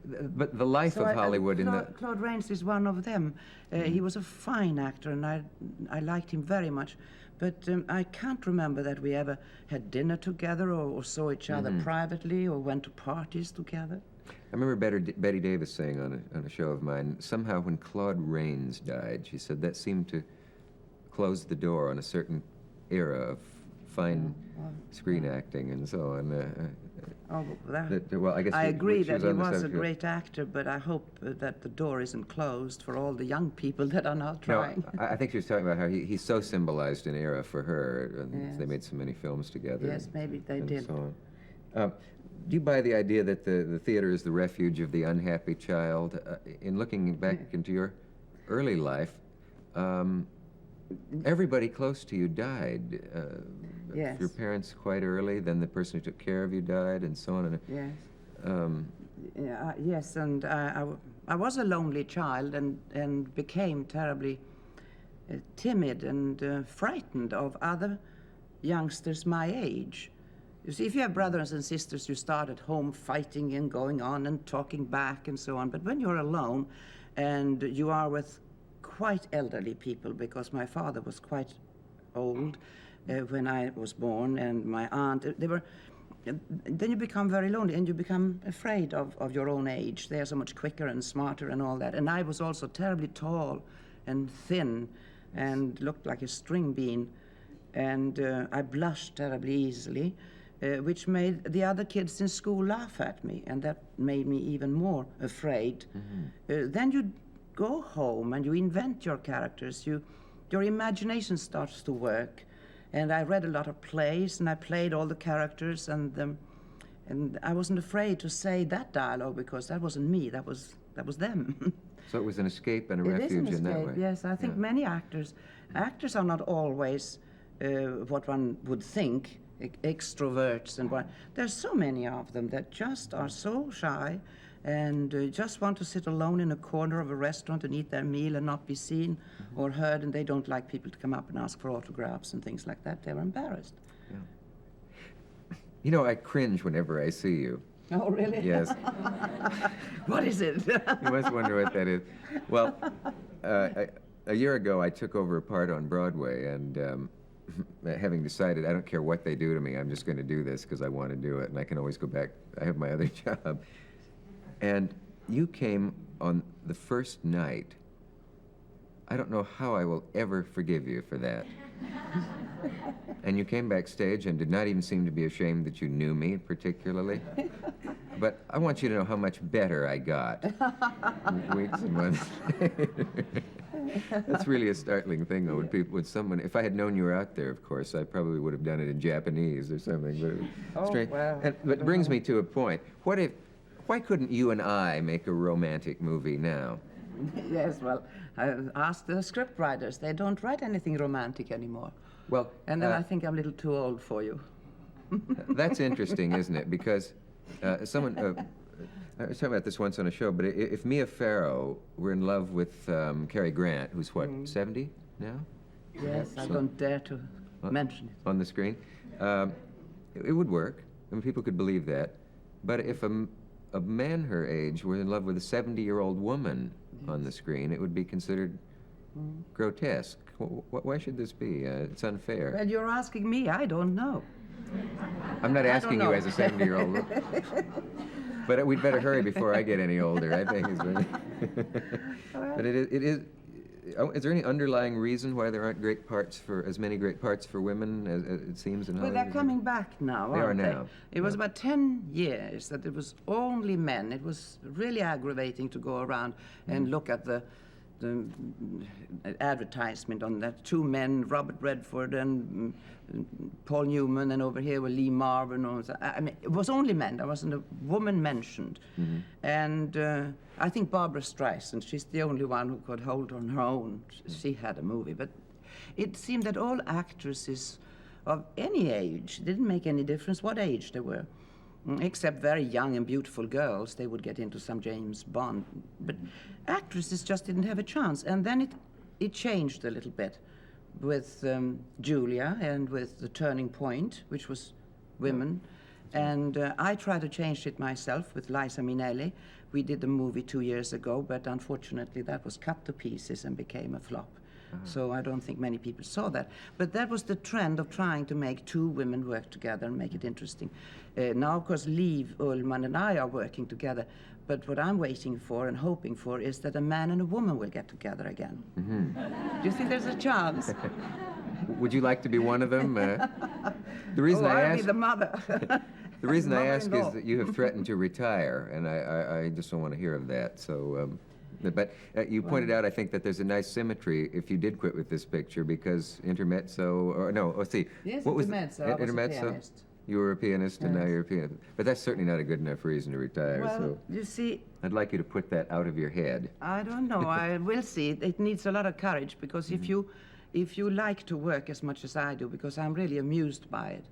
But the life of Hollywood in the... Claude Rains is one of them. He was a fine actor, and I liked him very much. But I can't remember that we ever had dinner together or saw each other privately or went to parties together. I remember Betty Davis saying on a show of mine, somehow when Claude Rains died, she said that seemed to close the door on a certain era of fine screen acting and so on. Well, I guess I agree she was that he on the was a subject. great actor, but I hope that the door isn't closed for all the young people that are now trying. No, I think she was talking about how he so symbolized an era for her, and Yes. they made so many films together. Yes, maybe they and did. So on. Do you buy the idea that the theater is the refuge of the unhappy child? In looking back into your early life, everybody close to you died. Yes. Your parents quite early, then the person who took care of you died, and so on. Yes. Yes, and I was a lonely child and became terribly timid and frightened of other youngsters my age. You see, if you have brothers and sisters, you start at home fighting and going on and talking back and so on. But when you're alone and you are with quite elderly people, because my father was quite old when I was born, and my aunt, then you become very lonely and you become afraid of your own age. They are so much quicker and smarter and all that. And I was also terribly tall and thin and looked like a string bean. And I blushed terribly easily, which made the other kids in school laugh at me, and that made me even more afraid. Then you go home and you invent your characters. Your imagination starts to work. And I read a lot of plays, and I played all the characters, and I wasn't afraid to say that dialogue because that wasn't me, that was them. So it was an escape and a It is refuge an in that escape, way. yes. I think many actors are not always what one would think, extroverts and what. There's so many of them that just are so shy and just want to sit alone in a corner of a restaurant and eat their meal and not be seen or heard, and they don't like people to come up and ask for autographs and things like that. They're embarrassed. Yeah. You know, I cringe whenever I see you. Oh, really? Yes. What is it? You must wonder what that is. Well, a year ago I took over a part on Broadway, and having decided I don't care what they do to me, I'm just going to do this because I want to do it, and I can always go back. I have my other job. And you came on the first night. I don't know how I will ever forgive you for that. And you came backstage and did not even seem to be ashamed that you knew me particularly. But I want you to know how much better I got. Weeks and months. That's really a startling thing, though, when someone, if I had known you were out there, of course, I probably would have done it in Japanese or something. But it was strange. Well, But it brings me to a point. Why couldn't you and I make a romantic movie now? Yes, well, I asked the script writers. They don't write anything romantic anymore. Well, And then I think I'm a little too old for you. that's interesting, isn't it? Because someone, I was talking about this once on a show, but if Mia Farrow were in love with Cary Grant, who's what, 70 now? Yes, I don't dare to mention it. On the screen, it would work. I mean, people could believe that. But if a man her age were in love with a 70-year-old woman on the screen, it would be considered grotesque. Why should this be? It's unfair. Well, you're asking me. I don't know. I'm not asking you know. as a 70-year-old. But we'd better hurry before I get any older, I think. But it is. Is there any underlying reason why there aren't as many great parts for women as it seems in Hollywood? Well, they're coming back now, They are aren't now. It was about 10 years that it was only men. It was really aggravating to go around and look at the advertisement on that. Two men, Robert Redford and Paul Newman, and over here were Lee Marvin. I mean, it was only men. There wasn't a woman mentioned. And I think Barbara Streisand, she's the only one who could hold on her own. She had a movie. But it seemed that all actresses of any age, it didn't make any difference what age they were, except very young and beautiful girls. They would get into some James Bond. But actresses just didn't have a chance. And then it changed a little bit with Julia and with The Turning Point, which was women. And I tried to change it myself with Liza Minnelli. We did the movie 2 years ago, but unfortunately that was cut to pieces and became a flop. So I don't think many people saw that. But that was the trend of trying to make two women work together and make it interesting. Now, of course, Reeve, Ullman, and I are working together. But what I'm waiting for and hoping for is that a man and a woman will get together again. Do you think there's a chance? Would you like to be one of them? The reason I I'll ask, be the mother. the reason I ask is Mother-in-law. that you have threatened to retire, and I just don't want to hear of that. So, but you pointed out, I think, that there's a nice symmetry if you did quit with this picture, because intermezzo, or no, let's see. Yes, what was intermezzo. I was a intermezzo? pianist. You were a pianist, and now you're a pianist. But that's certainly not a good enough reason to retire. Well, So you see, I'd like you to put that out of your head. I don't know. I will see. It needs a lot of courage, because if you like to work as much as I do, because I'm really amused by it.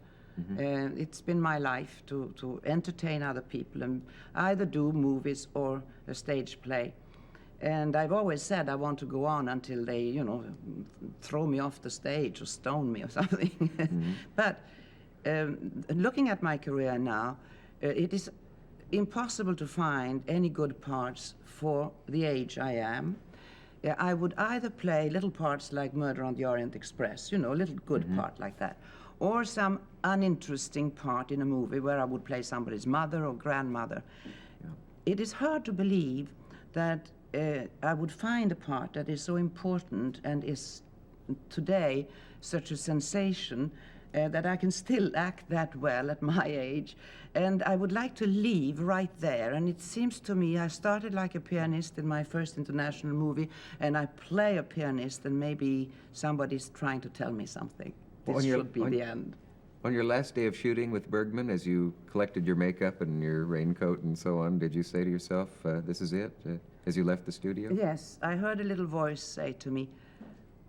It's been my life to entertain other people and either do movies or a stage play. And I've always said I want to go on until they, you know, throw me off the stage or stone me or something. But looking at my career now, it is impossible to find any good parts for the age I am. I would either play little parts like Murder on the Orient Express, you know, a little good part like that, or some uninteresting part in a movie where I would play somebody's mother or grandmother. It is hard to believe that I would find a part that is so important and is today such a sensation that I can still act that well at my age. And I would like to leave right there. And it seems to me I started like a pianist in my first international movie, and I play a pianist, and maybe somebody's trying to tell me something. This should be the end. On your last day of shooting with Bergman, as you collected your makeup and your raincoat and so on, did you say to yourself, this is it, as you left the studio? Yes, I heard a little voice say to me,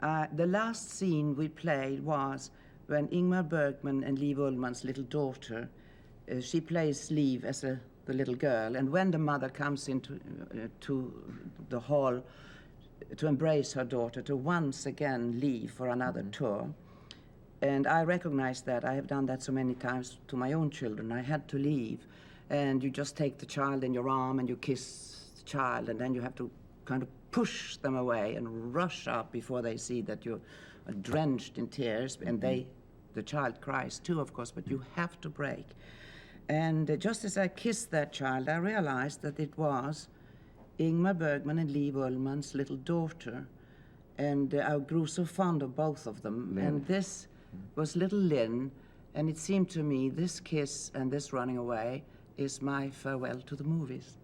the last scene we played was when Ingmar Bergman and Liv Ullmann's little daughter, she plays Liv as the little girl, and when the mother comes into to the hall to embrace her daughter, to once again leave for another tour, and I recognize that. I have done that so many times to my own children. I had to leave, and you just take the child in your arm and you kiss the child, and then you have to kind of push them away and rush out before they see that you're drenched in tears, and the child cries too, of course, but you have to break. And just as I kissed that child, I realized that it was Ingmar Bergman and Liv Ullmann's little daughter, and I grew so fond of both of them. Lynn. And this was little Lynn, and it seemed to me this kiss and this running away is my farewell to the movies.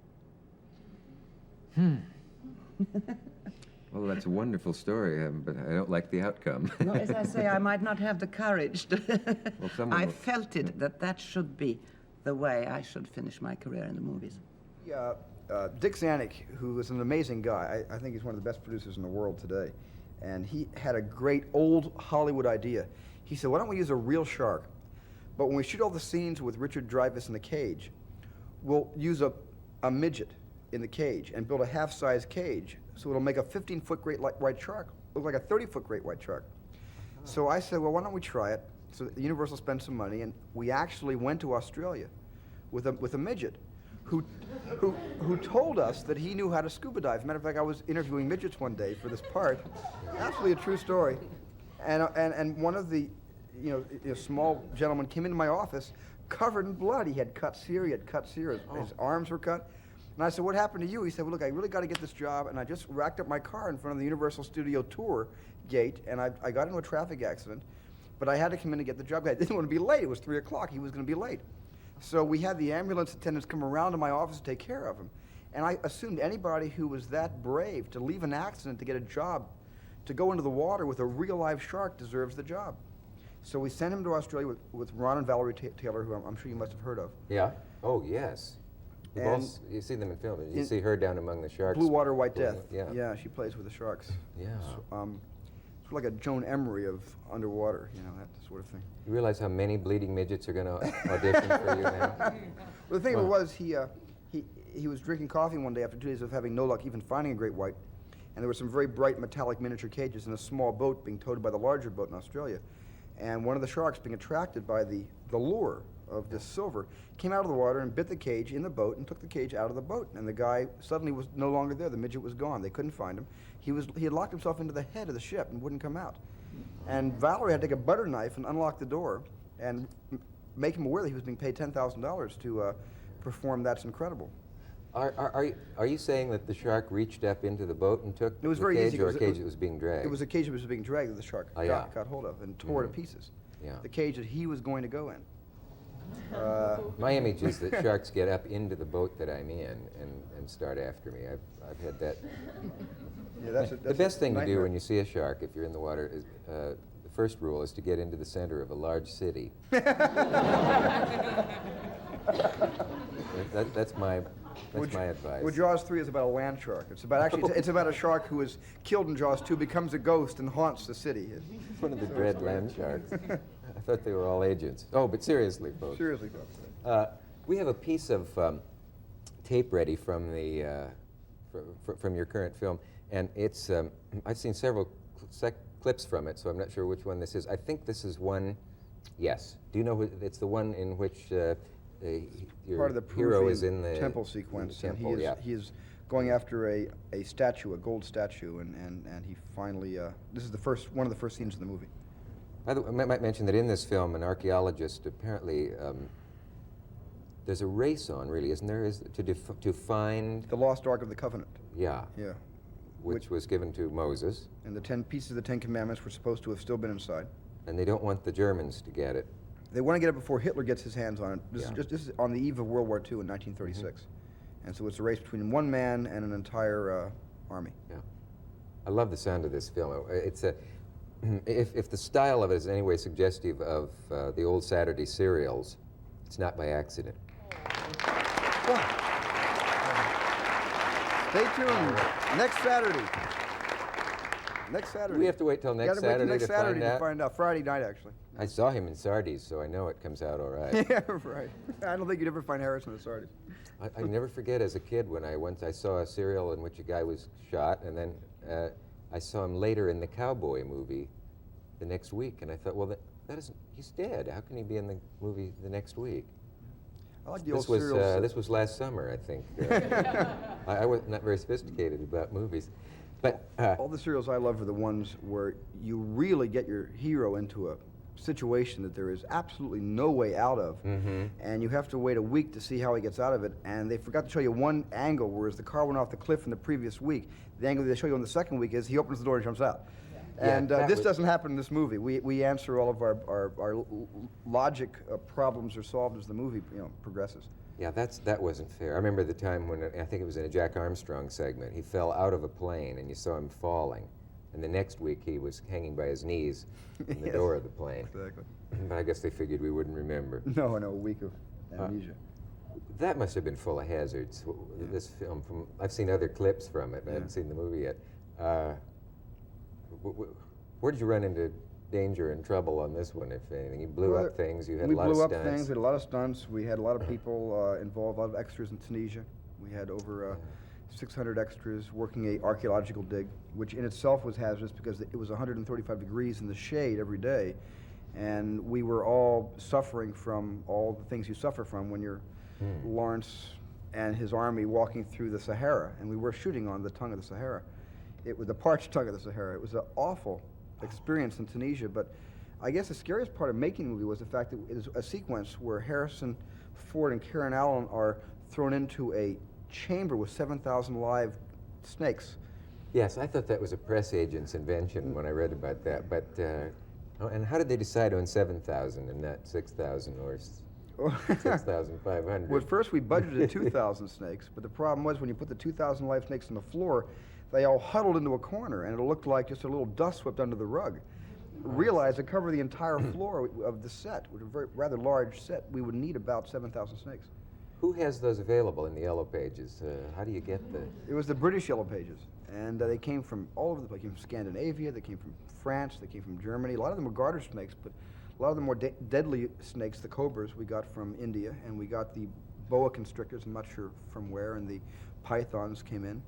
Well, that's a wonderful story, but I don't like the outcome. No, as I say, I might not have the courage to someone I will- felt it, that should be the way I should finish my career in the movies. Dick Zanuck, who is an amazing guy, I think he's one of the best producers in the world today, and he had a great old Hollywood idea. He said, why don't we use a real shark? But when we shoot all the scenes with Richard Dreyfuss in the cage, we'll use a midget in the cage and build a half-size cage, so it'll make a 15-foot great white shark look like a 30-foot great white shark. So I said, well, why don't we try it? So Universal spent some money, and we actually went to Australia with a midget who told us that he knew how to scuba dive. As a matter of fact, I was interviewing midgets one day for this part. Absolutely a true story. And one of the small gentleman came into my office covered in blood. He had cuts here, his arms were cut. And I said, what happened to you? He said, well, look, I really got to get this job, and I just racked up my car in front of the Universal Studio Tour gate, and I got into a traffic accident, but I had to come in to get the job. I didn't want to be late. It was 3 o'clock. He was going to be late. So we had the ambulance attendants come around to my office to take care of him. And I assumed anybody who was that brave to leave an accident to get a job, to go into the water with a real live shark deserves the job. So we sent him to Australia with Ron and Valerie Taylor, who I'm sure you must have heard of. Yeah? Oh, yes. You've seen them in film. You see her down among the sharks. Blue Water, White Death. Yeah. Yeah, she plays with the sharks. Yeah. So, it's like a Joan Emery of underwater, you know, that sort of thing. You realize how many bleeding midgets are going to audition for you now? Well, the thing of it was, he was drinking coffee one day after 2 days of having no luck even finding a great white, and there were some very bright metallic miniature cages in a small boat being towed by the larger boat in Australia. And one of the sharks, being attracted by the lure of this silver, came out of the water and bit the cage in the boat and took the cage out of the boat. And the guy suddenly was no longer there. The midget was gone. They couldn't find him. He had locked himself into the head of the ship and wouldn't come out. And Valerie had to take a butter knife and unlock the door and make him aware that he was being paid $10,000 to perform That's Incredible. Are you saying that the shark reached up into the boat and took It was the very cage, easy. or a cage that was being dragged? It was a cage that was being dragged that the shark got hold of and tore to pieces. Yeah. The cage that he was going to go in. My image is that sharks get up into the boat that I'm in and start after me. I've had that. Yeah, that's The best thing to do nightmare. when you see a shark, if you're in the water, is the first rule is to get into the center of a large city. That's my advice. Well, Jaws 3 is about a land shark. It's about it's about a shark who is killed in Jaws 2, becomes a ghost, and haunts the city. One of the dread land sharks. I thought they were all agents. Oh, but seriously, folks. Seriously, folks. We have a piece of tape ready from the from your current film, and it's I've seen several clips from it, so I'm not sure which one this is. I think this is one. Yes. Do you know it's the one in which your Part of the hero is Peruvian in the temple sequence, the temple, and he is going after a statue, a gold statue, and he finally. This is one of the first scenes in the movie. By the way, I might mention that in this film, an archaeologist apparently there's a race on, really, isn't there? To find The Lost Ark of the Covenant. Yeah. Yeah. Which was given to Moses, And the 10 pieces of the 10 Commandments were supposed to have still been inside. and they don't want the Germans to get it. They want to get it before Hitler gets his hands on it. Yeah. This is on the eve of World War II in 1936. And so it's a race between one man and an entire army. Yeah. I love the sound of this film. It's a if the style of it is in any way suggestive of the old Saturday serials, it's not by accident. Stay tuned. Next Saturday. Next Saturday. We have to wait till next Gotta wait till Saturday next to Saturday find out. to find out. Friday night, actually. I saw him in Sardi's, so I know it comes out all right. Yeah, right. I don't think you'd ever find Harrison at Sardis. I never forget as a kid when I saw a serial in which a guy was shot, and then I saw him later in the Cowboy movie the next week, and I thought, well, that isn't, he's dead. How can he be in the movie the next week? I like the old serials. This was last summer, I think. I was not very sophisticated about movies. But all the serials I love are the ones where you really get your hero into a situation that there is absolutely no way out of, and you have to wait a week to see how he gets out of it, and they forgot to show you one angle, whereas the car went off the cliff in the previous week. The angle they show you on the second week is he opens the door and jumps out. Yeah, And this doesn't happen in this movie. We answer all of our logic problems are solved as the movie progresses. yeah, that wasn't fair. I remember the time when, I think it was in a Jack Armstrong segment, he fell out of a plane and you saw him falling. And the next week he was hanging by his knees in the Yes, door of the plane. Exactly. But I guess they figured we wouldn't remember. No, a week of amnesia. That must have been full of hazards, this film. I've seen other clips from it, but I haven't seen the movie yet. Where did you run into danger and trouble on this one, if anything? You blew up things, you had a lot of We stunts. blew up things, we had a lot of stunts, we had a lot of people involved, a lot of extras in Tunisia. We had over 600 extras working a archaeological dig, which in itself was hazardous because it was 135 degrees in the shade every day, and we were all suffering from all the things you suffer from when you're Lawrence and his army walking through the Sahara, and we were shooting on the tongue of the Sahara. It was the parched tongue of the Sahara. It was an awful experience in Tunisia, but I guess the scariest part of making the movie was the fact that it is a sequence where Harrison Ford and Karen Allen are thrown into a chamber with 7,000 live snakes. Yes, I thought that was a press agent's invention when I read about that. But and how did they decide on 7,000 and not 6,000 or? 6,500. Well, first we budgeted 2,000 snakes, but the problem was when you put the 2,000 live snakes on the floor, they all huddled into a corner, and it looked like just a little dust swept under the rug. Realized to cover the entire floor of the set, which was a very rather large set, we would need about 7,000 snakes. Who has those available in the Yellow Pages? How do you get the... It was the British Yellow Pages, and they came from all over the place. They came from Scandinavia, they came from France, they came from Germany. A lot of them were garter snakes, but a lot of the more deadly snakes, the cobras, we got from India, and we got the boa constrictors, I'm not sure from where, and the pythons came in.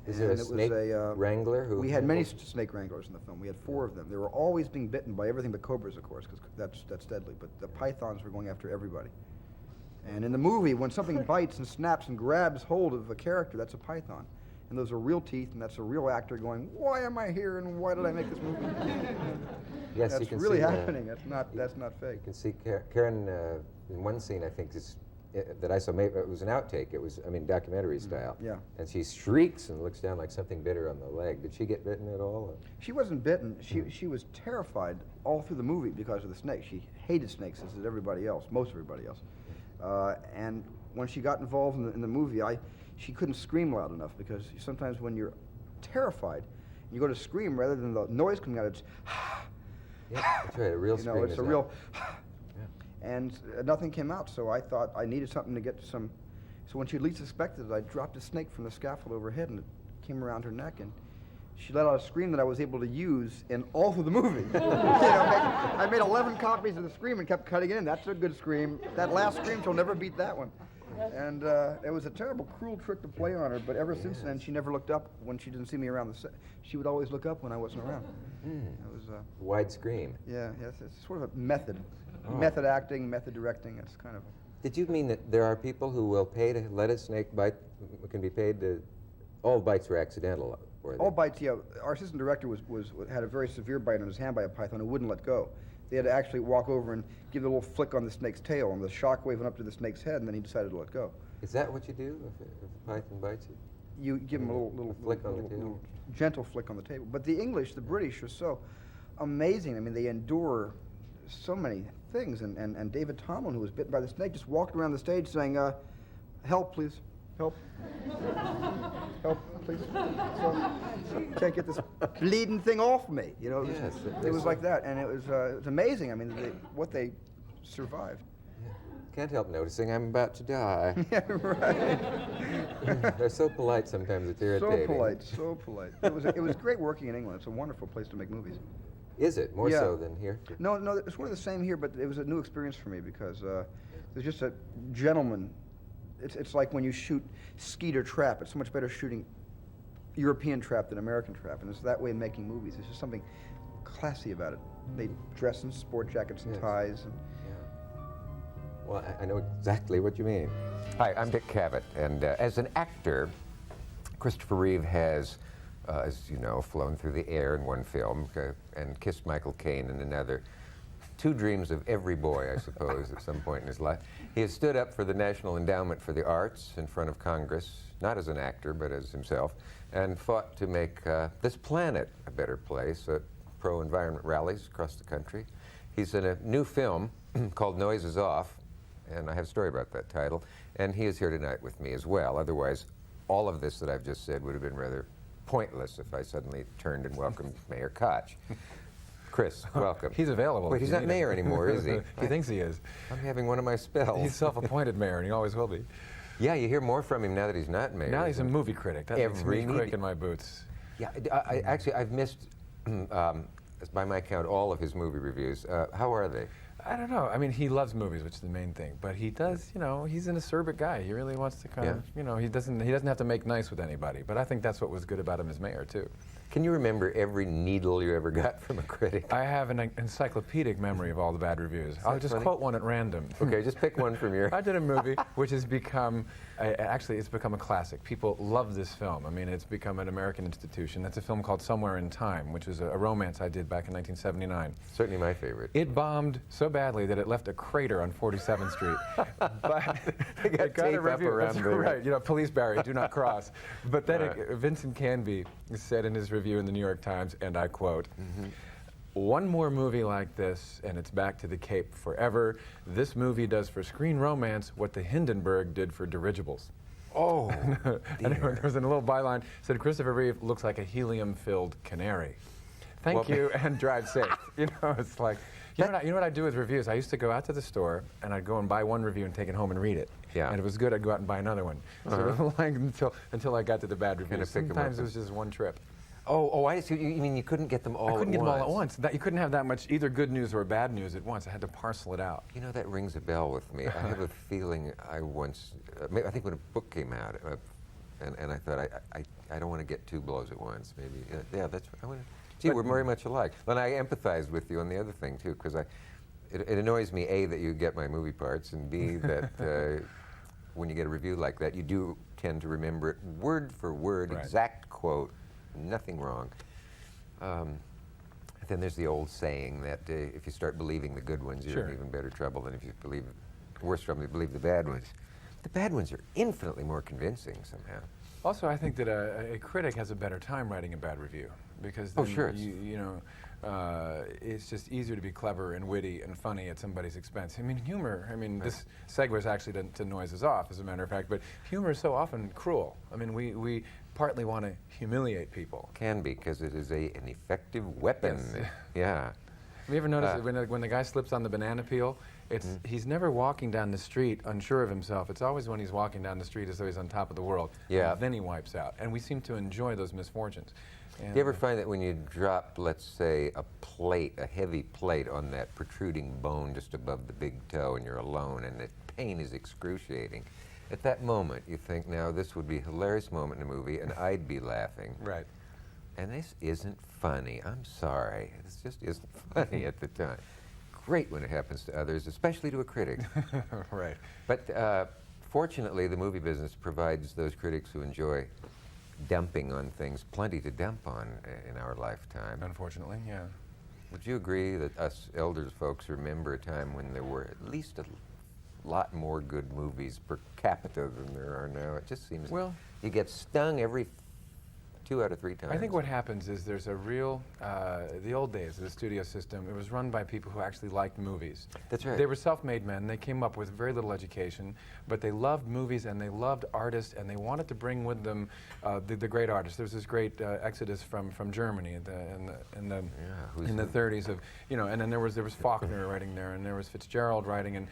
Is there a snake wrangler who... We had many snake wranglers in the film. We had 4 of them. They were always being bitten by everything but cobras, of course, because that's deadly. But the pythons were going after everybody. And in the movie, when something bites and snaps and grabs hold of a character, that's a python. And those are real teeth, and that's a real actor going, why am I here, and why did I make this movie? Yes, that's you can really see, happening. That's not fake. You can see Karen in one scene, I think, that I saw. Maybe it was an outtake. It was, I mean, documentary style. Yeah. And she shrieks and looks down like something bit her on the leg. Did she get bitten at all? Or? She wasn't bitten. She was terrified all through the movie because of the snake. She hated snakes, as did everybody else, most everybody else. And when she got involved in the movie, she couldn't scream loud enough because sometimes when you're terrified, you go to scream rather than the noise coming out. It's yeah, that's right. A real scream. It's a real. And nothing came out, so I thought I needed something to get some. So when she least expected it, I dropped a snake from the scaffold overhead, and it came around her neck, and she let out a scream that I was able to use in all through the movie. I made 11 copies of the scream and kept cutting it in. That's a good scream. That last scream, she'll never beat that one. And it was a terrible, cruel trick to play on her, but ever since then, she never looked up when she didn't see me around the set. She would always look up when I wasn't around. It was wide scream. Yeah, yes, it's sort of a method. Method acting, method directing, it's kind of... Did you mean that there are people who will pay to let a snake bite, can be paid to... All bites were accidental, were they? All bites, yeah. Our assistant director had a very severe bite on his hand by a python who wouldn't let go. They had to actually walk over and give a little flick on the snake's tail, and the shock wave went up to the snake's head, and then he decided to let go. Is that what you do if a python bites you? You give him a little flick on the tail? Little gentle flick on the table. But the English, the British, are so amazing. I mean, they endure so many things. And David Tomlin, who was bitten by the snake, just walked around the stage saying, help, please. Help. Help, please. So, can't get this bleeding thing off me. You know, yes, it was like that. And it was amazing. I mean, what they survived. Can't help noticing I'm about to die. Yeah, right. They're so polite sometimes, it's irritating. So polite, so polite. It was great working in England. It's a wonderful place to make movies. Is it? More Yeah. so than here? No, it's sort of the same here, but it was a new experience for me because there's just a gentleman. It's like when you shoot skeet or trap. It's so much better shooting European trap than American trap, and it's that way in making movies. There's just something classy about it. They dress in sport jackets and ties. And well, I know exactly what you mean. Hi, I'm Dick Cavett, and as an actor, Christopher Reeve has, as you know, flown through the air in one film and kissed Michael Caine in another. 2 dreams of every boy, I suppose, at some point in his life. He has stood up for the National Endowment for the Arts in front of Congress, not as an actor, but as himself, and fought to make this planet a better place at pro-environment rallies across the country. He's in a new film called Noise Is Off, and I have a story about that title, and he is here tonight with me as well. Otherwise, all of this that I've just said would have been rather pointless if I suddenly turned and welcomed Mayor Koch. Chris, welcome. He's available. Wait, he's not mayor anymore, is he? He thinks he is. I'm having one of my spells. He's self-appointed mayor, and he always will be. Yeah, you hear more from him now that he's not mayor. Now he's a movie critic. That makes me Every quick in my boots. Yeah, actually, I've missed, by my count, all of his movie reviews. How are they? I don't know. I mean, he loves movies, which is the main thing. But he does, you know, he's an acerbic guy. He really wants to kind of, you know, he doesn't have to make nice with anybody. But I think that's what was good about him as mayor, too. Can you remember every needle you ever got from a critic? I have an encyclopedic memory of all the bad reviews. I'll just quote one at random. Okay, just pick one from your... I did a movie which has become, actually it's become a classic. People love this film. I mean, it's become an American institution. That's a film called Somewhere in Time, which was a romance I did back in 1979. Certainly my favorite. It bombed so badly that it left a crater on 47th Street. But it got a review. Around That's right, you know, police barrier, do not cross. But then Vincent Canby said in his review in the New York Times, and I quote, one more movie like this, and it's back to the Cape forever. This movie does for screen romance what the Hindenburg did for dirigibles. Oh, And there was a little byline said Christopher Reeve looks like a helium-filled canary. Thank you and drive safe. You know, it's like you know what I do with reviews. I used to go out to the store and I'd go and buy one review and take it home and read it. Yeah. And if it was good, I'd go out and buy another one. So like until I got to the bad reviews. Kinda pick 'em Sometimes up. it was just one trip. oh, I see. You mean you couldn't get them all I couldn't at get once? them all at once. You couldn't have that much either good news or bad news at once. I had to parcel it out. You know, that rings a bell with me. I have a feeling I once, I think when a book came out, and I thought, I don't want to get two blows at once. Maybe, yeah, that's, I want to, gee, we're very much alike. And I empathized with you on the other thing, too, because it annoys me, A, that you get my movie parts, and B, that when you get a review like that, you do tend to remember it word for word, Right. exact quote, nothing wrong. Then there's the old saying that if you start believing the good ones, you're Sure. in even better trouble than if you believe, worse trouble, you believe the bad ones. The bad ones are infinitely more convincing somehow. Also, I think that a critic has a better time writing a bad review because Oh, then sure. you know, it's just easier to be clever and witty and funny at somebody's expense. I mean, humor, this segues actually to Noises Off, as a matter of fact, but humor is so often cruel. I mean, we partly want to humiliate people. Can be, because it is an effective weapon. Yes. Yeah. Have you ever noticed that when the guy slips on the banana peel, he's never walking down the street unsure of himself. It's always when he's walking down the street as though he's on top of the world. Yeah. And then he wipes out. And we seem to enjoy those misfortunes. And, Do you ever find that when you drop, let's say, a heavy plate on that protruding bone just above the big toe, and you're alone, and the pain is excruciating, at that moment you think, now this would be a hilarious moment in a movie, and I'd be laughing. Right. And this isn't funny. I'm sorry. This just isn't funny at the time. Great when it happens to others, especially to a critic. Right. But fortunately, the movie business provides those critics who enjoy dumping on things plenty to dump on in our lifetime. Unfortunately, yeah. Would you agree that us elder folks remember a time when there were at least a lot more good movies per capita than there are now? It just seems Well, you get stung every 2 out of 3 times. I think what happens is there's a real, the old days of the studio system, it was run by people who actually liked movies. That's right. They were self-made men. They came up with very little education, but they loved movies and they loved artists and they wanted to bring with them the great artists. There was this great exodus from Germany in the 30s of, you know, and then there was Faulkner writing there, and there was Fitzgerald writing, and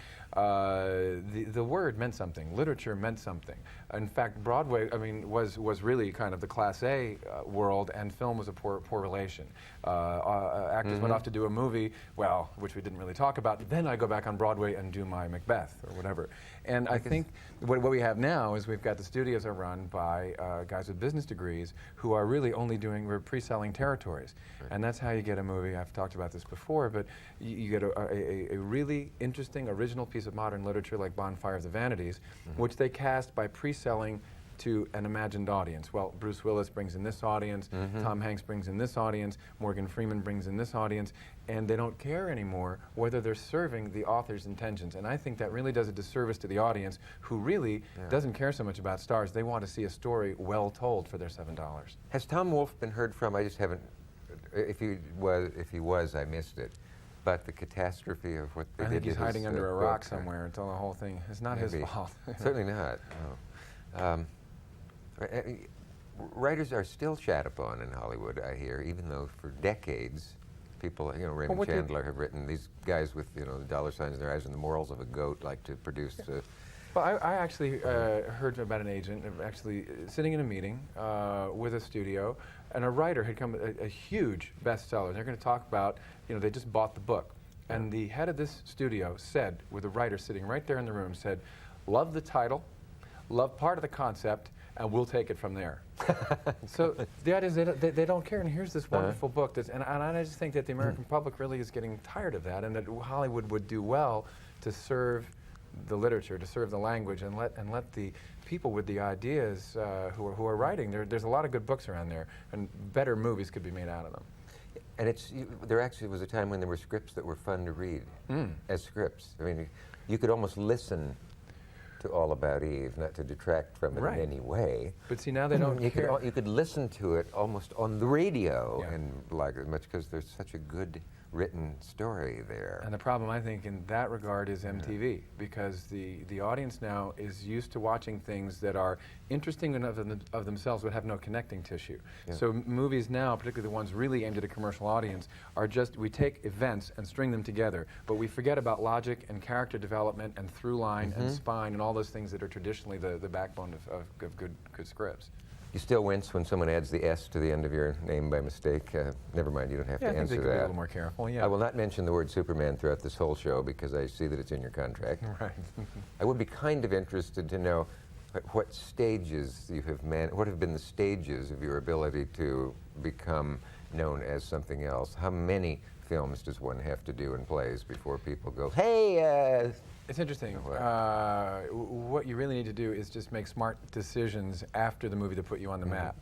the word meant something. Literature meant something. In fact, Broadway, was really kind of the Class A world, and film was a poor relation. Actors went off to do a movie, well, which we didn't really talk about. Then I go back on Broadway and do my Macbeth or whatever. And I think what we have now is we've got the studios are run by guys with business degrees who are really only we're pre-selling territories. Right. And that's how you get a movie. I've talked about this before, but you get a really interesting, original piece of modern literature like Bonfire of the Vanities, which they cast by pre-selling to an imagined audience. Well, Bruce Willis brings in this audience, Tom Hanks brings in this audience, Morgan Freeman brings in this audience, and they don't care anymore whether they're serving the author's intentions. And I think that really does a disservice to the audience, who really doesn't care so much about stars. They want to see a story well told for their $7. Has Tom Wolfe been heard from? I just haven't. If he was, I missed it. But the catastrophe of what they did. I think he's to hiding his, under a book, rock somewhere until the whole thing. It's not his maybe. fault. Certainly not. No. Writers are still shat upon in Hollywood, I hear, even though for decades people, Raymond Chandler have written, these guys with, the dollar signs in their eyes and the morals of a goat like to produce. Well, I actually heard about an agent actually sitting in a meeting with a studio, and a writer had come, a huge bestseller. They're going to talk about, they just bought the book. And the head of this studio said, with a writer sitting right there in the room, said, love the title, love part of the concept, and we'll take it from there. So the idea is they don't care, and here's this wonderful book. And I just think that the American public really is getting tired of that, and that Hollywood would do well to serve the literature, to serve the language, and let the people with the ideas who are writing. There's a lot of good books around there, and better movies could be made out of them. And there actually was a time when there were scripts that were fun to read as scripts. I mean, you could almost listen to All About Eve, not to detract from it Right. in any way. But see, now they don't you care. you could listen to it almost on the radio Yeah. and like it much because there's such a good written story there. And the problem, I think, in that regard is MTV, because the audience now is used to watching things that are interesting enough of themselves but have no connecting tissue. Yeah. So movies now, particularly the ones really aimed at a commercial audience, are just, we take events and string them together, but we forget about logic and character development and through line and spine and all those things that are traditionally the backbone of good scripts. You still wince when someone adds the S to the end of your name by mistake. Never mind, you don't have Yeah, to I think they answer could be a that. little more careful, yeah. I will not mention the word Superman throughout this whole show because I see that it's in your contract. Right. I would be kind of interested to know what stages you have what have been the stages of your ability to become known as something else? How many films does one have to do in plays before people go, hey, It's interesting. What? What you really need to do is just make smart decisions after the movie to put you on the map.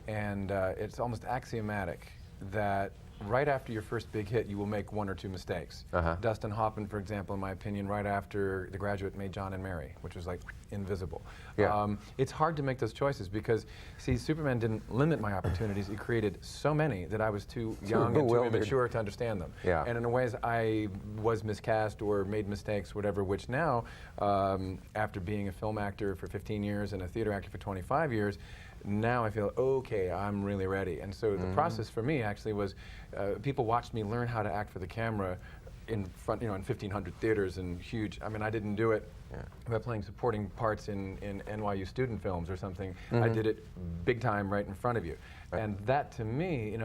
And it's almost axiomatic that right after your first big hit, you will make one or two mistakes. Dustin Hoffman, for example, in my opinion, right after The Graduate made John and Mary, which was like invisible. Yeah. It's hard to make those choices because, see, Superman didn't limit my opportunities. It created so many that I was too young and too bewildered. immature to understand them. Yeah. And in ways, I was miscast or made mistakes, whatever, which now, after being a film actor for 15 years and a theater actor for 25 years, now I feel, okay, I'm really ready. And so the process for me actually was, people watched me learn how to act for the camera in front, in 1,500 theaters and huge. I mean, I didn't do it by playing supporting parts in NYU student films or something. I did it big time right in front of you. Right. And that, to me,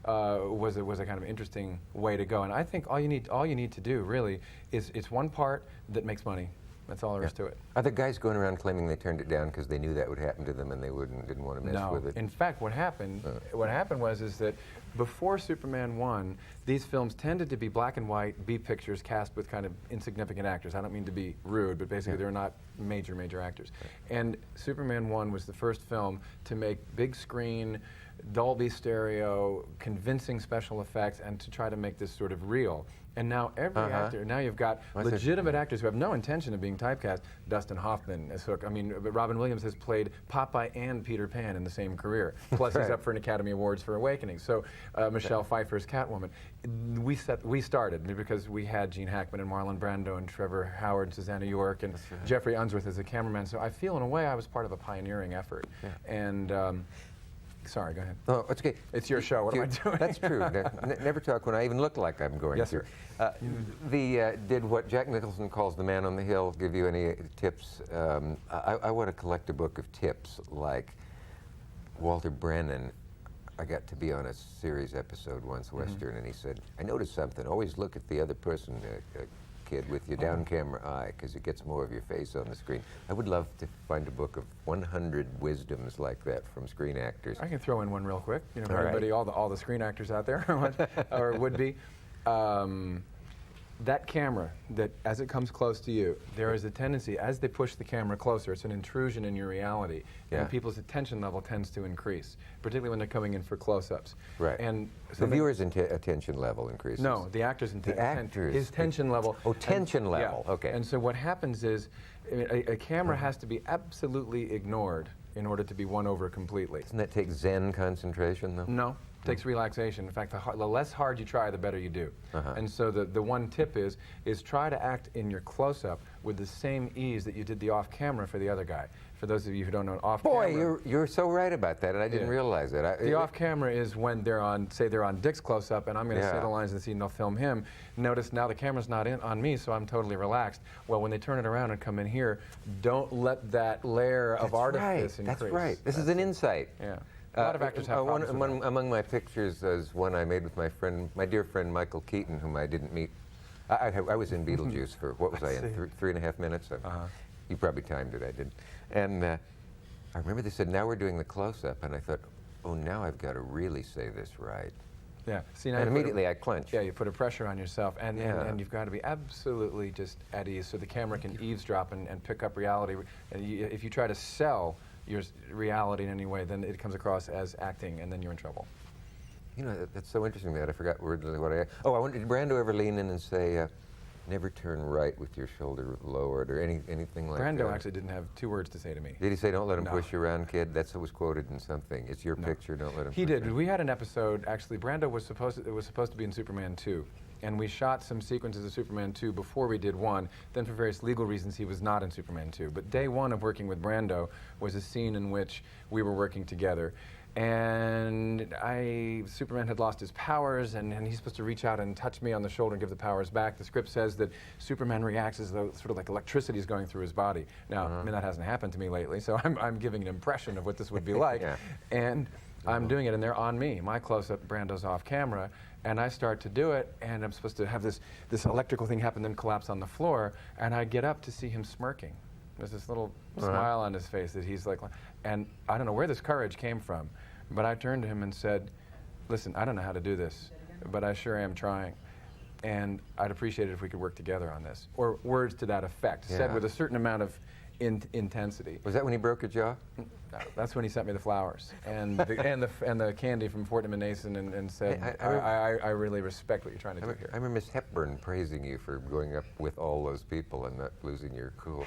was a kind of interesting way to go. And I think all you need to do really is it's one part that makes money. That's all there is to it. Are the guys going around claiming they turned it down because they knew that would happen to them and they didn't want to mess with it? In fact, what happened was that before Superman 1, these films tended to be black and white B pictures cast with kind of insignificant actors. I don't mean to be rude, but basically they're not major actors. And Superman 1 was the first film to make big screen, Dolby stereo, convincing special effects, and to try to make this sort of real. And now every actor, now you've got legitimate actors who have no intention of being typecast. Dustin Hoffman as Hook. I mean, Robin Williams has played Popeye and Peter Pan in the same career. Plus he's up for an Academy Awards for Awakening. So Michelle Pfeiffer's Catwoman. We started because we had Gene Hackman and Marlon Brando and Trevor Howard, Susanna York, and Jeffrey Unsworth as a cameraman. So I feel in a way I was part of a pioneering effort. And sorry, go ahead. Oh, it's okay. It's your show. What am I doing? That's true. Never talk when I even look like I'm going Yes, to. sir. Did what Jack Nicholson calls the man on the hill give you any tips? I want to collect a book of tips like Walter Brennan. I got to be on a series episode once, Western, and he said, I noticed something. Always look at the other person, kid, with your down camera eye, because it gets more of your face on the screen. I would love to find a book of 100 wisdoms like that from screen actors. I can throw in one real quick. For All right. everybody, all the screen actors out there, or would be. That camera, that as it comes close to you, there is a tendency, as they push the camera closer, it's an intrusion in your reality, and people's attention level tends to increase, particularly when they're coming in for close-ups. Right. And so the viewer's attention level increases. No, the actor's his tension level. Oh, tension level. Yeah. Okay. And so what happens is, a camera has to be absolutely ignored in order to be won over completely. Doesn't that take Zen concentration, though? No, it takes relaxation. In fact, the less hard you try, the better you do. And so the one tip is try to act in your close-up with the same ease that you did the off-camera for the other guy. For those of you who don't know, off-camera... Boy, you're so right about that, and I didn't realize that. The off-camera is when they're on, say they're on Dick's close-up, and I'm going to say the lines in the scene, and they'll film him. Notice now the camera's not on me, so I'm totally relaxed. Well, when they turn it around and come in here, don't let that layer of artifice increase. That's right. This is an insight. Yeah. A lot of actors have problems with that. Among my pictures is one I made with my dear friend Michael Keaton, whom I didn't meet. I was in Beetlejuice for, what was I in, 3.5 minutes? You probably timed it, I did. And I remember they said, now we're doing the close-up, and I thought, oh, now I've got to really say this right. Yeah. See, now and immediately I clenched. Yeah, you put a pressure on yourself, and you've got to be absolutely just at ease so the camera can eavesdrop and pick up reality. And if you try to sell your reality in any way, then it comes across as acting, and then you're in trouble. You know, that's so interesting that I forgot what I... Oh, I wanted Brando ever lean in and say, never turn right with your shoulder lowered or anything like that? Brando actually didn't have 2 words to say to me. Did he say, don't let him No. push you around, kid? That's what was quoted in something. It's your picture, don't let him He push did. you. We had an episode, actually, Brando was supposed to be in Superman 2. And we shot some sequences of Superman 2 before we did 1. Then for various legal reasons, he was not in Superman 2. But day 1 of working with Brando was a scene in which we were working together. And Superman had lost his powers, and he's supposed to reach out and touch me on the shoulder and give the powers back. The script says that Superman reacts as though sort of like electricity is going through his body. Now, I mean, that hasn't happened to me lately, so I'm giving an impression of what this would be like. Yeah. And I'm doing it, and they're on me. My close-up, Brando's off camera, and I start to do it, and I'm supposed to have this electrical thing happen, then collapse on the floor, and I get up to see him smirking. There's this little smile on his face that he's like, and I don't know where this courage came from, but I turned to him and said, listen, I don't know how to do this, but I sure am trying. And I'd appreciate it if we could work together on this. Or words to that effect, said with a certain amount of intensity. Was that when he broke a jaw? No, that's when he sent me the flowers and the candy from Fortnum & Mason and said, I really respect what you're trying to do here. I remember Miss Hepburn praising you for going up with all those people and not losing your cool.